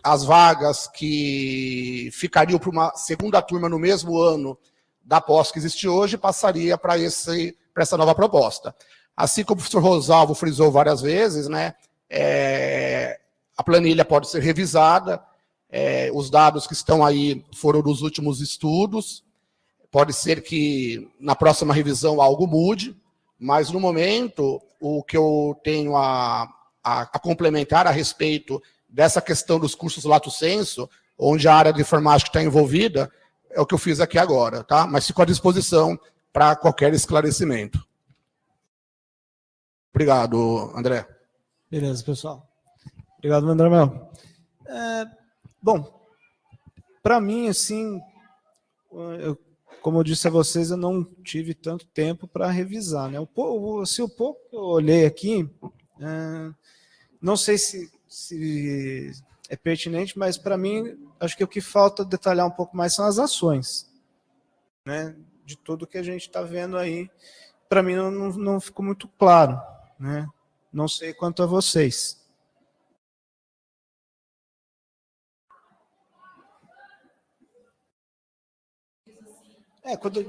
As vagas que ficariam para uma segunda turma no mesmo ano da pós que existe hoje, passaria para essa nova proposta. Assim como o professor Rosalvo frisou várias vezes, né, a planilha pode ser revisada, os dados que estão aí foram dos últimos estudos, pode ser que na próxima revisão algo mude, mas no momento o que eu tenho a complementar a respeito dessa questão dos cursos lato sensu, onde a área de informática está envolvida, é o que eu fiz aqui agora, tá? Mas fico à disposição para qualquer esclarecimento. Obrigado, André. Beleza, pessoal. Obrigado, André Mel. Bom, para mim, assim, como eu disse a vocês, eu não tive tanto tempo para revisar. Né? O pouco que eu olhei aqui, não sei se é pertinente, mas para mim, acho que o que falta detalhar um pouco mais são as ações, né? De tudo que a gente está vendo aí. Para mim não ficou muito claro, né? Não sei quanto a vocês. Quando...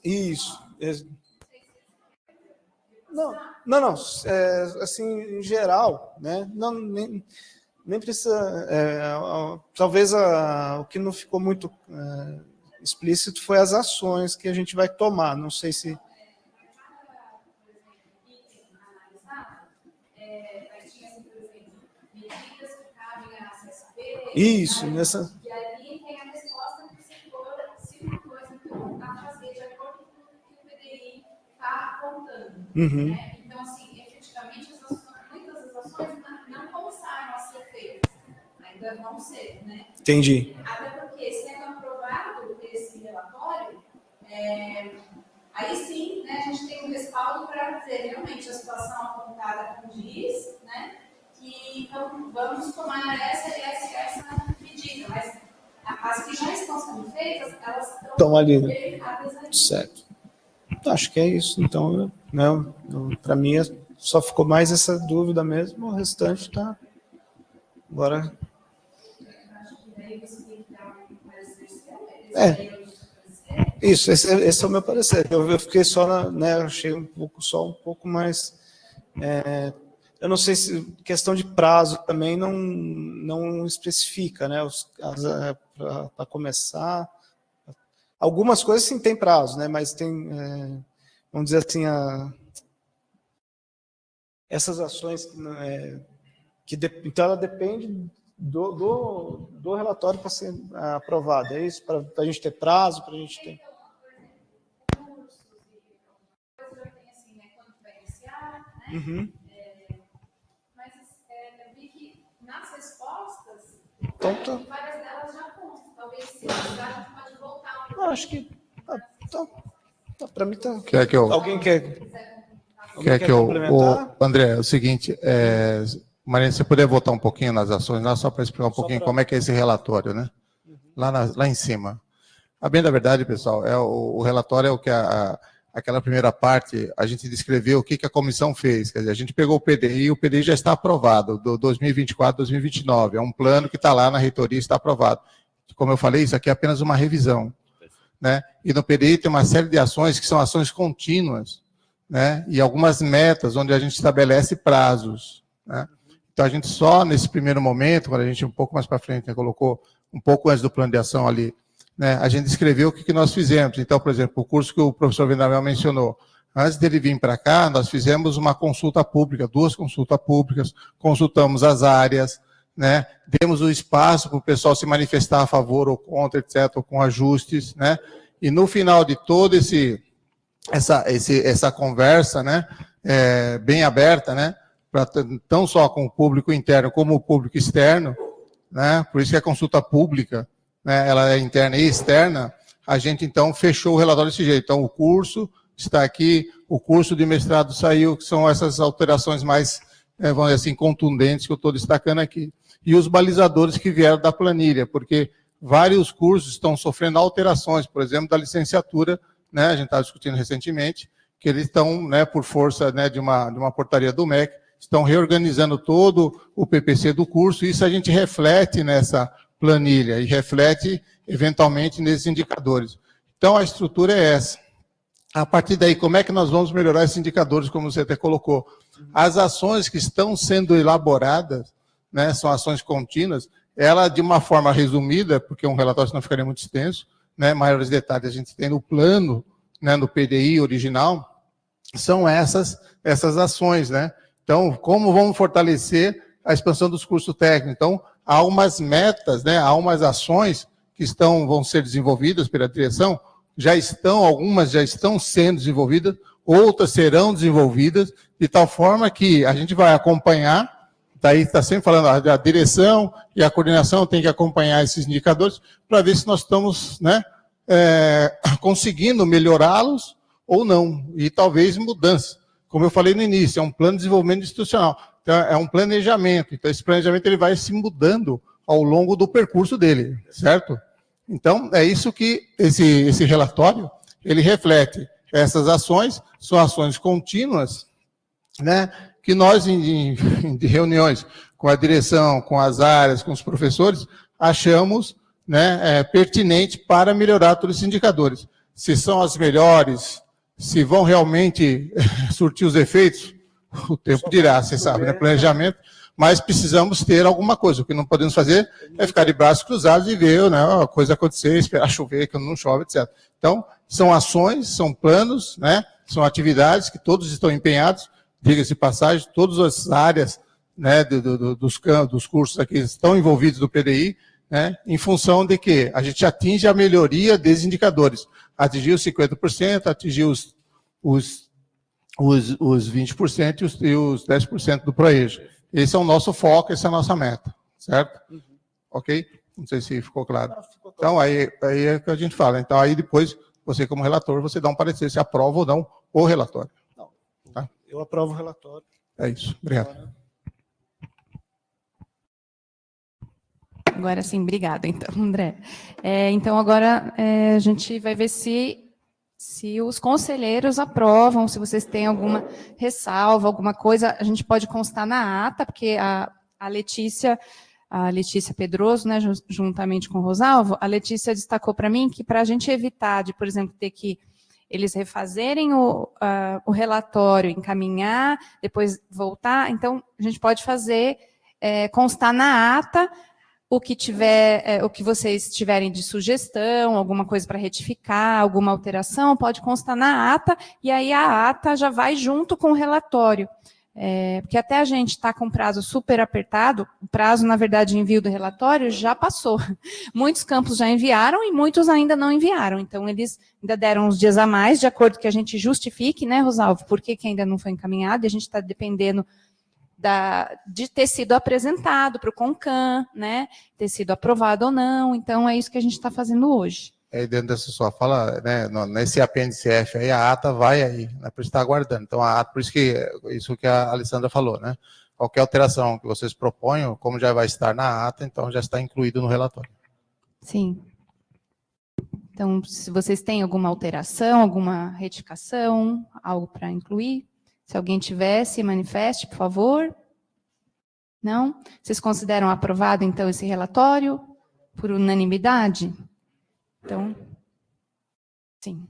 Isso. Não. Assim, em geral, né? Nem precisa. Talvez o que não ficou muito explícito foi as ações que a gente vai tomar. Não sei se. Isso, nessa. E ali tem a resposta do setor, se uma coisa que eu vou fazer de acordo com o que o PDI está apontando. Uhum. Né? Então, assim, efetivamente, muitas das ações não começaram a ser feitas. Ainda vão ser, né? Entendi. Até porque, sendo aprovado esse relatório, aí sim, né, a gente tem um respaldo para dizer realmente a situação apontada condiz, né? E então vamos tomar essa medida, mas as que já estão sendo feitas, elas estão ali. verificadas ali. Certo. Acho que é isso. Então, para mim, só ficou mais essa dúvida mesmo, o restante está. Agora. Acho que daí você tem que dar um parecer. Isso, esse é o meu parecer. Eu fiquei só achei só um pouco mais. Eu não sei se questão de prazo também não especifica, né? Para começar. Algumas coisas sim tem prazo, né? Mas tem, vamos dizer assim, essas ações então ela depende do relatório para ser aprovado. É isso? Para a gente ter prazo, para a gente ter. Uhum. Então, várias delas já constam. Talvez se precisar, a gente pode voltar. Acho que para mim tá. Quer que eu... Alguém quer complementar? André, é o seguinte, Marina, se você puder voltar um pouquinho nas ações, lá só para explicar um pouquinho como é que é esse relatório, né? Lá em cima. A bem da verdade, pessoal, o relatório é o que aquela primeira parte, a gente descreveu o que a comissão fez. Quer dizer, a gente pegou o PDI já está aprovado, do 2024, 2029. É um plano que está lá na reitoria, está aprovado. Como eu falei, isso aqui é apenas uma revisão. Né? E no PDI tem uma série de ações que são ações contínuas, né? E algumas metas onde a gente estabelece prazos. Né? Então, a gente só, nesse primeiro momento, quando a gente um pouco mais para frente, né, colocou um pouco antes do plano de ação ali, né, a gente descreveu o que nós fizemos. Então, por exemplo, o curso que o professor Vendavel mencionou, antes dele vir para cá, nós fizemos uma consulta pública, 2 consultas públicas, consultamos as áreas, né, demos o espaço para o pessoal se manifestar a favor ou contra, etc., ou com ajustes, né, e no final de toda essa conversa, né, bem aberta, né, não só com o público interno como o público externo, né, por isso que a consulta pública, né, ela é interna e externa, a gente então fechou o relatório desse jeito. Então o curso está aqui, o curso de mestrado saiu, que são essas alterações mais, vamos dizer assim, contundentes que eu estou destacando aqui. E os balizadores que vieram da planilha, porque vários cursos estão sofrendo alterações, por exemplo, da licenciatura, né, a gente estava discutindo recentemente, que eles estão, né, por força, né, de uma portaria do MEC, estão reorganizando todo o PPC do curso, e isso a gente reflete nessa planilha, e reflete, eventualmente, nesses indicadores. Então, a estrutura é essa. A partir daí, como é que nós vamos melhorar esses indicadores, como você até colocou? As ações que estão sendo elaboradas, né, são ações contínuas, ela, de uma forma resumida, porque um relatório senão ficaria muito extenso, né, maiores detalhes a gente tem no plano, né, no PDI original, são essas ações, né? Então, como vamos fortalecer a expansão dos cursos técnicos? Então, há umas metas, né, há umas ações que vão ser desenvolvidas pela direção, algumas já estão sendo desenvolvidas, outras serão desenvolvidas, de tal forma que a gente vai acompanhar, daí está sempre falando, a direção e a coordenação tem que acompanhar esses indicadores para ver se nós estamos, né, conseguindo melhorá-los ou não, e talvez mudança. Como eu falei no início, é um plano de desenvolvimento institucional, então é um planejamento, então esse planejamento ele vai se mudando ao longo do percurso dele, certo? Então, é isso que esse relatório, ele reflete. Essas ações são ações contínuas, né, que nós, em reuniões com a direção, com as áreas, com os professores, achamos, né, pertinente para melhorar todos esses indicadores. Se são as melhores, se vão realmente surtir os efeitos, o tempo dirá, você sabe, né, planejamento, mas precisamos ter alguma coisa. O que não podemos fazer é ficar de braços cruzados e ver, né, a coisa acontecer, esperar chover, que não chove, etc. Então, são ações, são planos, né, são atividades que todos estão empenhados, diga-se de passagem, todas as áreas, né, dos cursos aqui estão envolvidos no PDI, né, em função de que a gente atinge a melhoria desses indicadores. Atingir os 50%, atingir os 20% e os 10% do PROEJO. Esse é o nosso foco, essa é a nossa meta, certo? Ok? Não sei se ficou claro. Então, aí é que a gente fala. Então, aí depois, você como relator, você dá um parecer se aprova ou não o relatório. Não. Tá? Eu aprovo o relatório. É isso. Obrigado. Agora sim, obrigada, então, André. Então, agora a gente vai ver se os conselheiros aprovam, se vocês têm alguma ressalva, alguma coisa, a gente pode constar na ata, porque a Letícia Pedroso, né, juntamente com o Rosalvo, a Letícia destacou para mim que para a gente evitar de, por exemplo, ter que eles refazerem o relatório, encaminhar, depois voltar, então a gente pode fazer, constar na ata, o que vocês tiverem de sugestão, alguma coisa para retificar, alguma alteração, pode constar na ata, e aí a ata já vai junto com o relatório. Porque até a gente está com prazo super apertado, o prazo, na verdade, de envio do relatório já passou. Muitos campos já enviaram e muitos ainda não enviaram. Então, eles ainda deram uns dias a mais, de acordo com que a gente justifique, né, Rosalvo, por que ainda não foi encaminhado, e a gente está dependendo de ter sido apresentado para o CONCAN, né, ter sido aprovado ou não. Então, é isso que a gente está fazendo hoje. Dentro dessa sua fala, né, nesse apêndice F aí, a ata vai aí, né, por isso está aguardando. Então, a ata, por isso que a Alessandra falou, né? Qualquer alteração que vocês proponham, como já vai estar na ata, então já está incluído no relatório. Sim. Então, se vocês têm alguma alteração, alguma retificação, algo para incluir, se alguém tiver, se manifeste, por favor. Não? Vocês consideram aprovado, então, esse relatório por unanimidade? Então, sim.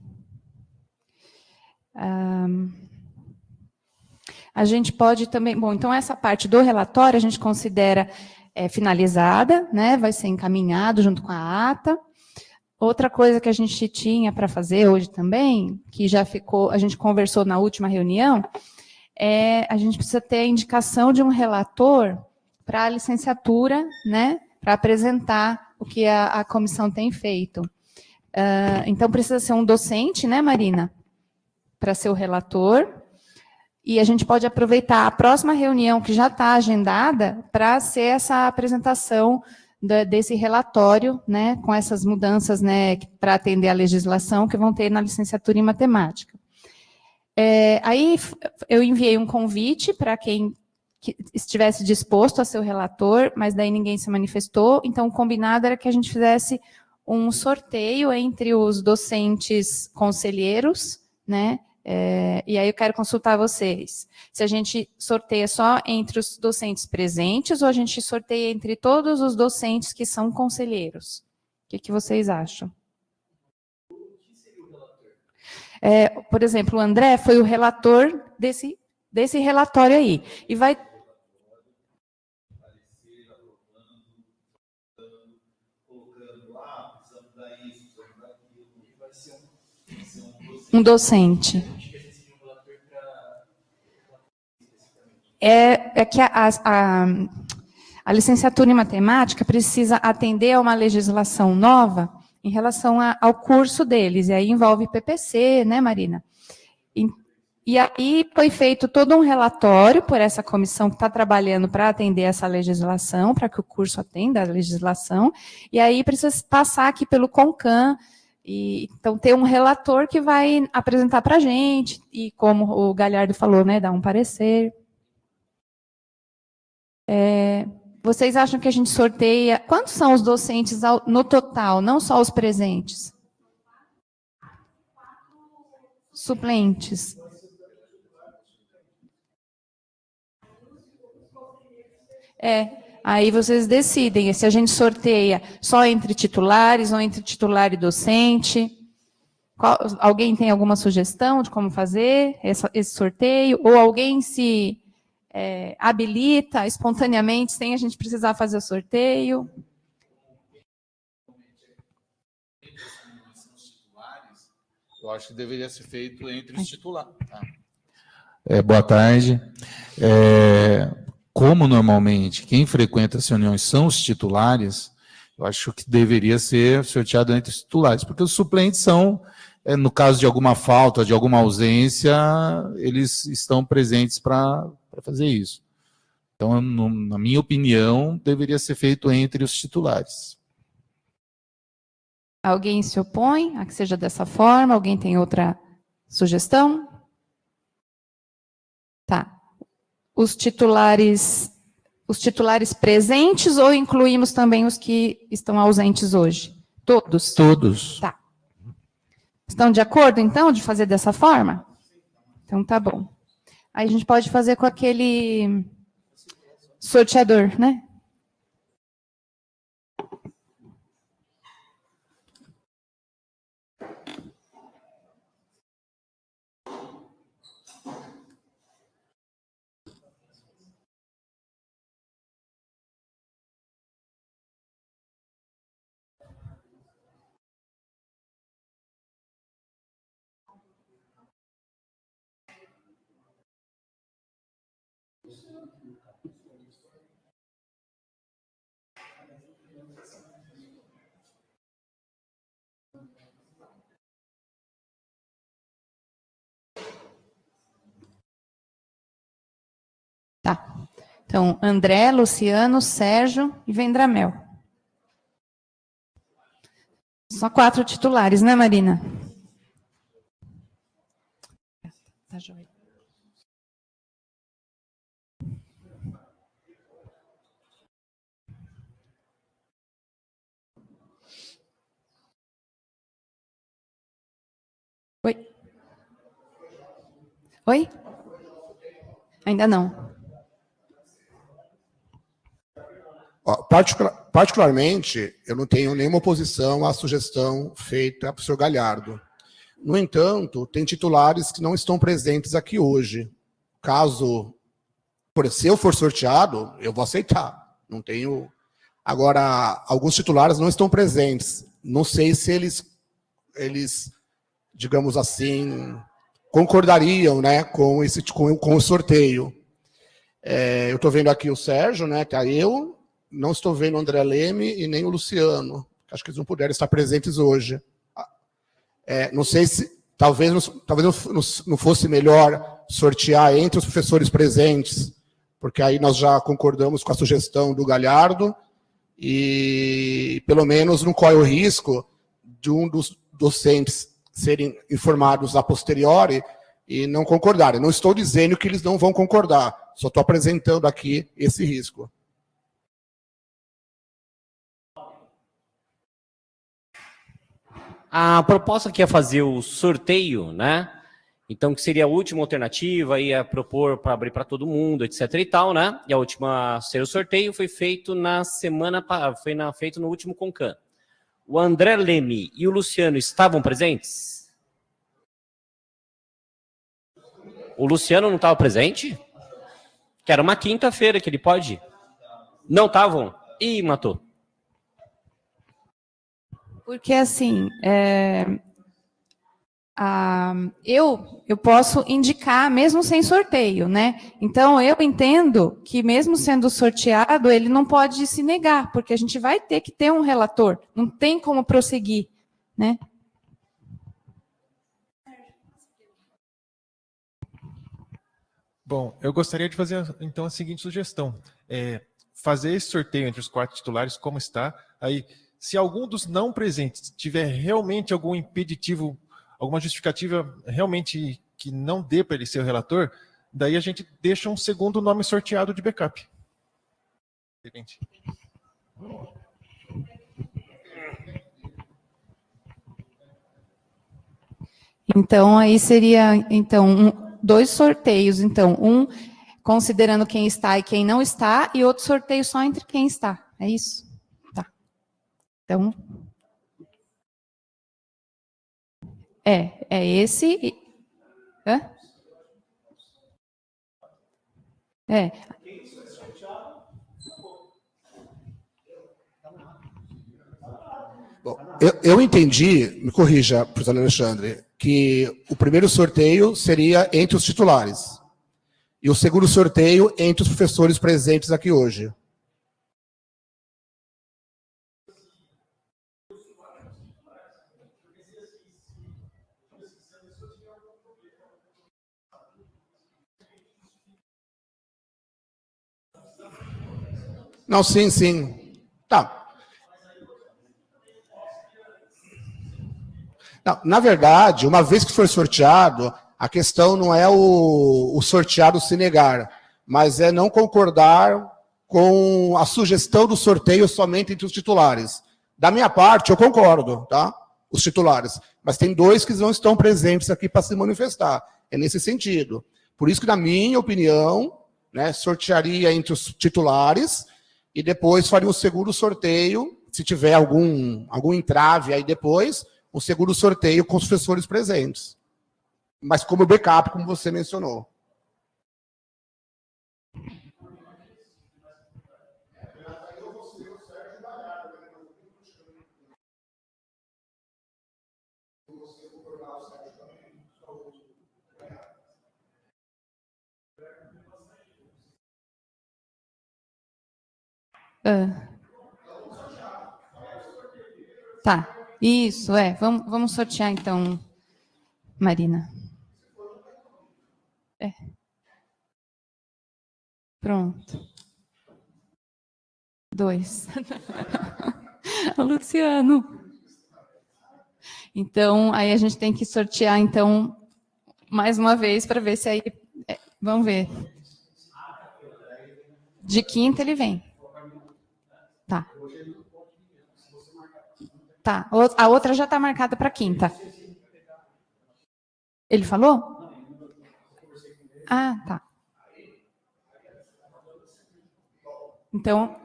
A gente pode também... Bom, então, essa parte do relatório a gente considera finalizada, né? Vai ser encaminhado junto com a ata. outra coisa que a gente tinha para fazer hoje também, que já ficou, a gente conversou na última reunião, a gente precisa ter a indicação de um relator para a licenciatura, né, para apresentar o que a comissão tem feito. Então, precisa ser um docente, né, Marina, para ser o relator, e a gente pode aproveitar a próxima reunião, que já está agendada, para ser essa apresentação desse relatório, né, com essas mudanças, né, para atender a legislação que vão ter na licenciatura em matemática. Aí eu enviei um convite para quem estivesse disposto a ser o relator, mas daí ninguém se manifestou, então o combinado era que a gente fizesse um sorteio entre os docentes conselheiros, né, e aí eu quero consultar vocês. Se a gente sorteia só entre os docentes presentes ou a gente sorteia entre todos os docentes que são conselheiros? O que vocês acham? Por exemplo, o André foi o relator desse relatório aí. E vai... Um docente. Que a licenciatura em matemática precisa atender a uma legislação nova em relação ao curso deles, e aí envolve PPC, né, Marina? E aí foi feito todo um relatório por essa comissão que está trabalhando para atender essa legislação, para que o curso atenda a legislação, e aí precisa passar aqui pelo CONCAN, então ter um relator que vai apresentar para a gente, e como o Galhardo falou, né, dar um parecer. Vocês acham que a gente sorteia... Quantos são os docentes no total, não só os presentes? Suplentes. Aí vocês decidem se a gente sorteia só entre titulares ou entre titular e docente. Alguém tem alguma sugestão de como fazer esse sorteio? Ou alguém se habilita espontaneamente, sem a gente precisar fazer o sorteio? Eu acho que deveria ser feito entre os titulares. Boa tarde. Como normalmente quem frequenta as reuniões são os titulares, eu acho que deveria ser sorteado entre os titulares, porque os suplentes são, no caso de alguma falta, de alguma ausência, eles estão presentes para fazer isso. Então, na minha opinião, deveria ser feito entre os titulares. Alguém se opõe a que seja dessa forma? Alguém tem outra sugestão? Tá. Os titulares presentes ou incluímos também os que estão ausentes hoje? Todos? Todos. Tá. Estão de acordo, então, de fazer dessa forma? Então, tá bom. Aí a gente pode fazer com aquele sorteador, né? Tá. Então, André, Luciano, Sérgio e Vendramel. Só 4 titulares, né, Marina? Tá joia. Oi? Oi? Ainda não. Particularmente, eu não tenho nenhuma oposição à sugestão feita pelo senhor Galhardo. No entanto, tem titulares que não estão presentes aqui hoje. Caso, se eu for sorteado, eu vou aceitar. Não tenho... Agora, alguns titulares não estão presentes. não sei se eles, digamos assim, concordariam, né, com o sorteio. Eu estou vendo aqui o Sérgio, né, tá eu, não estou vendo o André Leme e nem o Luciano. Acho que eles não puderam estar presentes hoje. Não sei se, talvez não fosse melhor sortear entre os professores presentes, porque aí nós já concordamos com a sugestão do Galhardo, e pelo menos não corre o risco de um dos docentes serem informados a posteriori e não concordarem. Não estou dizendo que eles não vão concordar, só estou apresentando aqui esse risco. A proposta aqui é fazer o sorteio, né? Então, que seria a última alternativa, ia propor para abrir para todo mundo, etc. e tal, né? E a última ser o sorteio foi feito feito no último Concan. O André Leme e o Luciano estavam presentes? O Luciano não estava presente? Que era uma quinta-feira que ele pode? Não estavam? Ih, matou. Porque, assim, eu posso indicar, mesmo sem sorteio, né? Então, eu entendo que, mesmo sendo sorteado, ele não pode se negar, porque a gente vai ter que ter um relator, não tem como prosseguir, né? Bom, eu gostaria de fazer, então, a seguinte sugestão. Fazer esse sorteio entre os 4 titulares, como está, aí, se algum dos não presentes tiver realmente algum impeditivo, alguma justificativa realmente que não dê para ele ser o relator, daí a gente deixa um segundo nome sorteado de backup. Então, aí seria, então, 2 sorteios. Então, um considerando quem está e quem não está, e outro sorteio só entre quem está. É isso? Tá. Então, é esse. Hã? Bom, eu entendi, me corrija, professor Alexandre, que o primeiro sorteio seria entre os titulares e o segundo sorteio entre os professores presentes aqui hoje. Não, sim, sim. Tá. Não, na verdade, uma vez que for sorteado, a questão não é o sorteado se negar, mas é não concordar com a sugestão do sorteio somente entre os titulares. Da minha parte, eu concordo, tá? Os titulares. Mas tem 2 que não estão presentes aqui para se manifestar. É nesse sentido. Por isso que, na minha opinião, né, sortearia entre os titulares e depois faria um segundo sorteio, se tiver algum entrave aí depois, um segundo sorteio com os professores presentes. Mas como backup, como você mencionou. Tá. Isso, vamos sortear, então, Marina. Pronto. 2. Luciano. Então, aí a gente tem que sortear, então, mais uma vez, para ver se aí... vamos ver. De quinta ele vem. Tá. Tá, a outra já está marcada para quinta. Ele falou? Ah, tá. Então,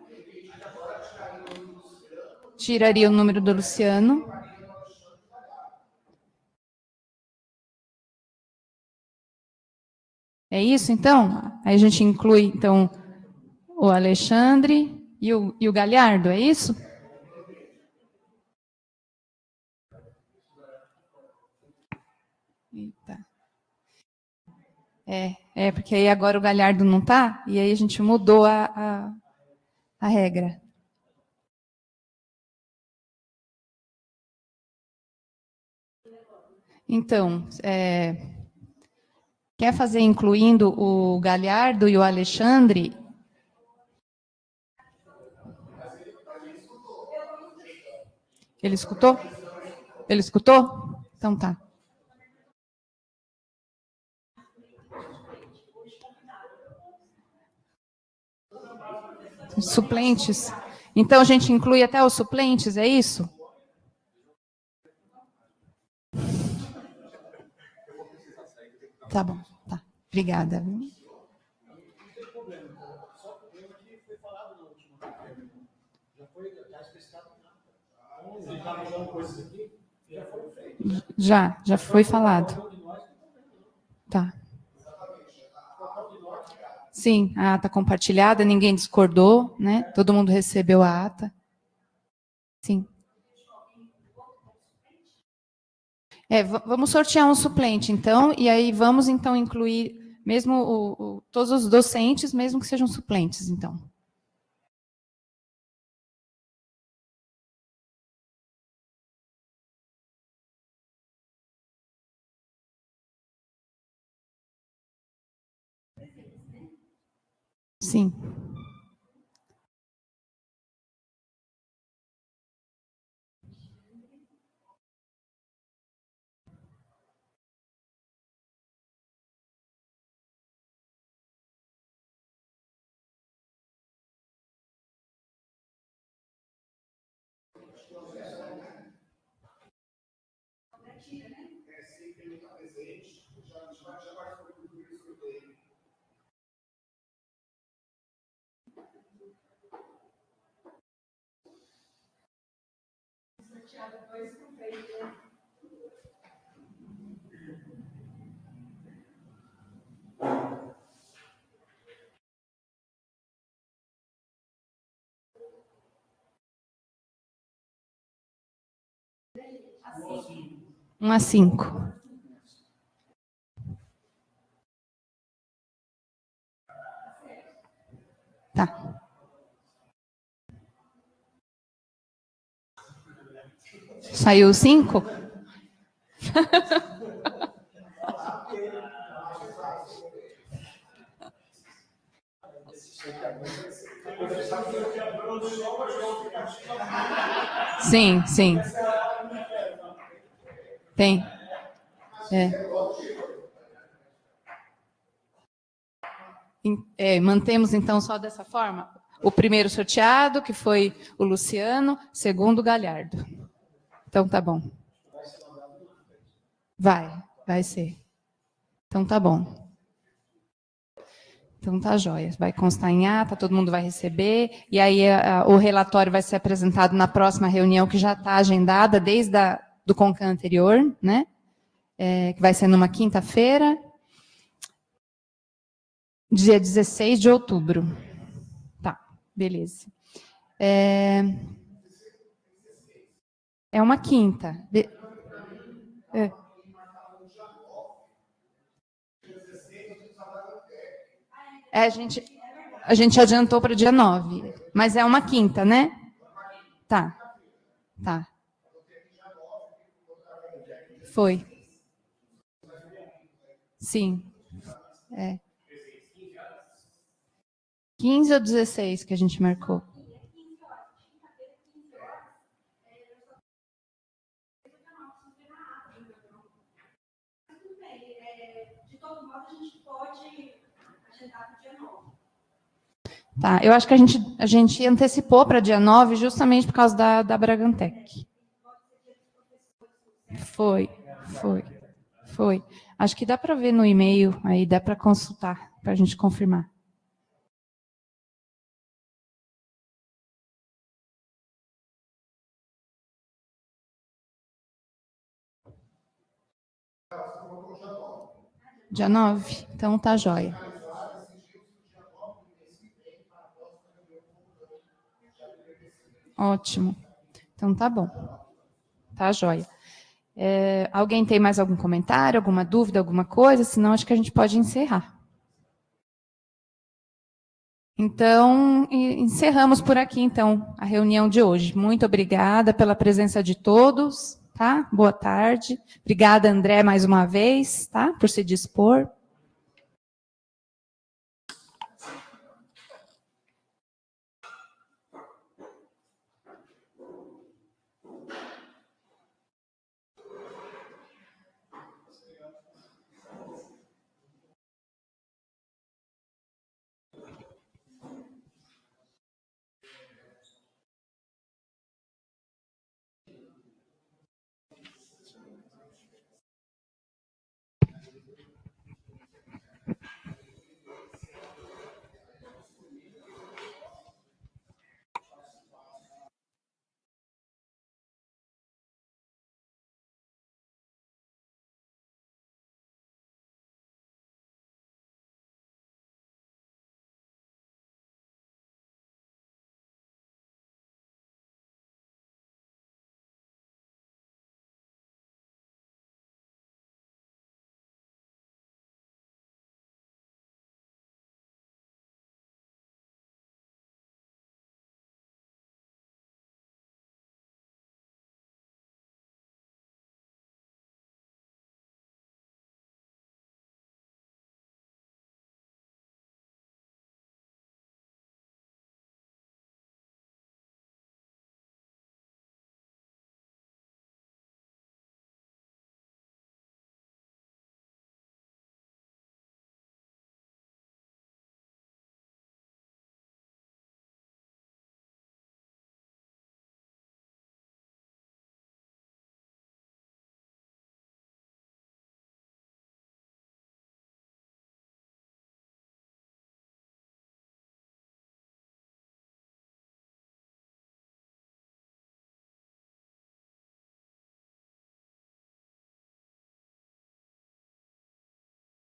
tiraria o número do Luciano. É isso, então? Aí a gente inclui, então, o Alexandre e o Galhardo, é isso? Porque aí agora o Galhardo não está, e aí a gente mudou a regra. Então, quer fazer incluindo o Galhardo e o Alexandre? Ele escutou? Ele escutou? Então tá. Suplentes. Então a gente inclui até os suplentes, é isso? Tá bom, tá. Obrigada. Já foi falado. Tá. Sim, a ata compartilhada, ninguém discordou, né? Todo mundo recebeu a ata. Sim. Vamos sortear um suplente, então, e aí vamos, então, incluir mesmo todos os docentes, mesmo que sejam suplentes, então. Sim. Um a 5. Tá. Saiu 5? Sim, sim. Tem. Mantemos, então, só dessa forma? O primeiro sorteado, que foi o Luciano, segundo o Galhardo. Então, tá bom. Vai ser. Então, tá bom. Então, tá jóia. Vai constar em ata, todo mundo vai receber, e aí o relatório vai ser apresentado na próxima reunião, que já está agendada desde do CONCAN anterior, né? Que vai ser numa quinta-feira, dia 16 de outubro. Tá, beleza. É uma quinta. A gente adiantou para o dia 9, mas é uma quinta, né? Tá. Foi. Sim. 15 ou 16 que a gente marcou? De todo modo, a gente pode agendar para o dia 9. Tá, eu acho que a gente antecipou para dia 9 justamente por causa da Bragantec. Foi. Acho que dá para ver no e-mail, aí dá para consultar, para a gente confirmar. Dia 9? Então tá jóia. Ótimo. Então tá bom. Tá jóia. Alguém tem mais algum comentário, alguma dúvida, alguma coisa? Senão, acho que a gente pode encerrar. Então, encerramos por aqui, então, a reunião de hoje. Muito obrigada pela presença de todos, tá? Boa tarde. Obrigada, André, mais uma vez, tá? Por se dispor.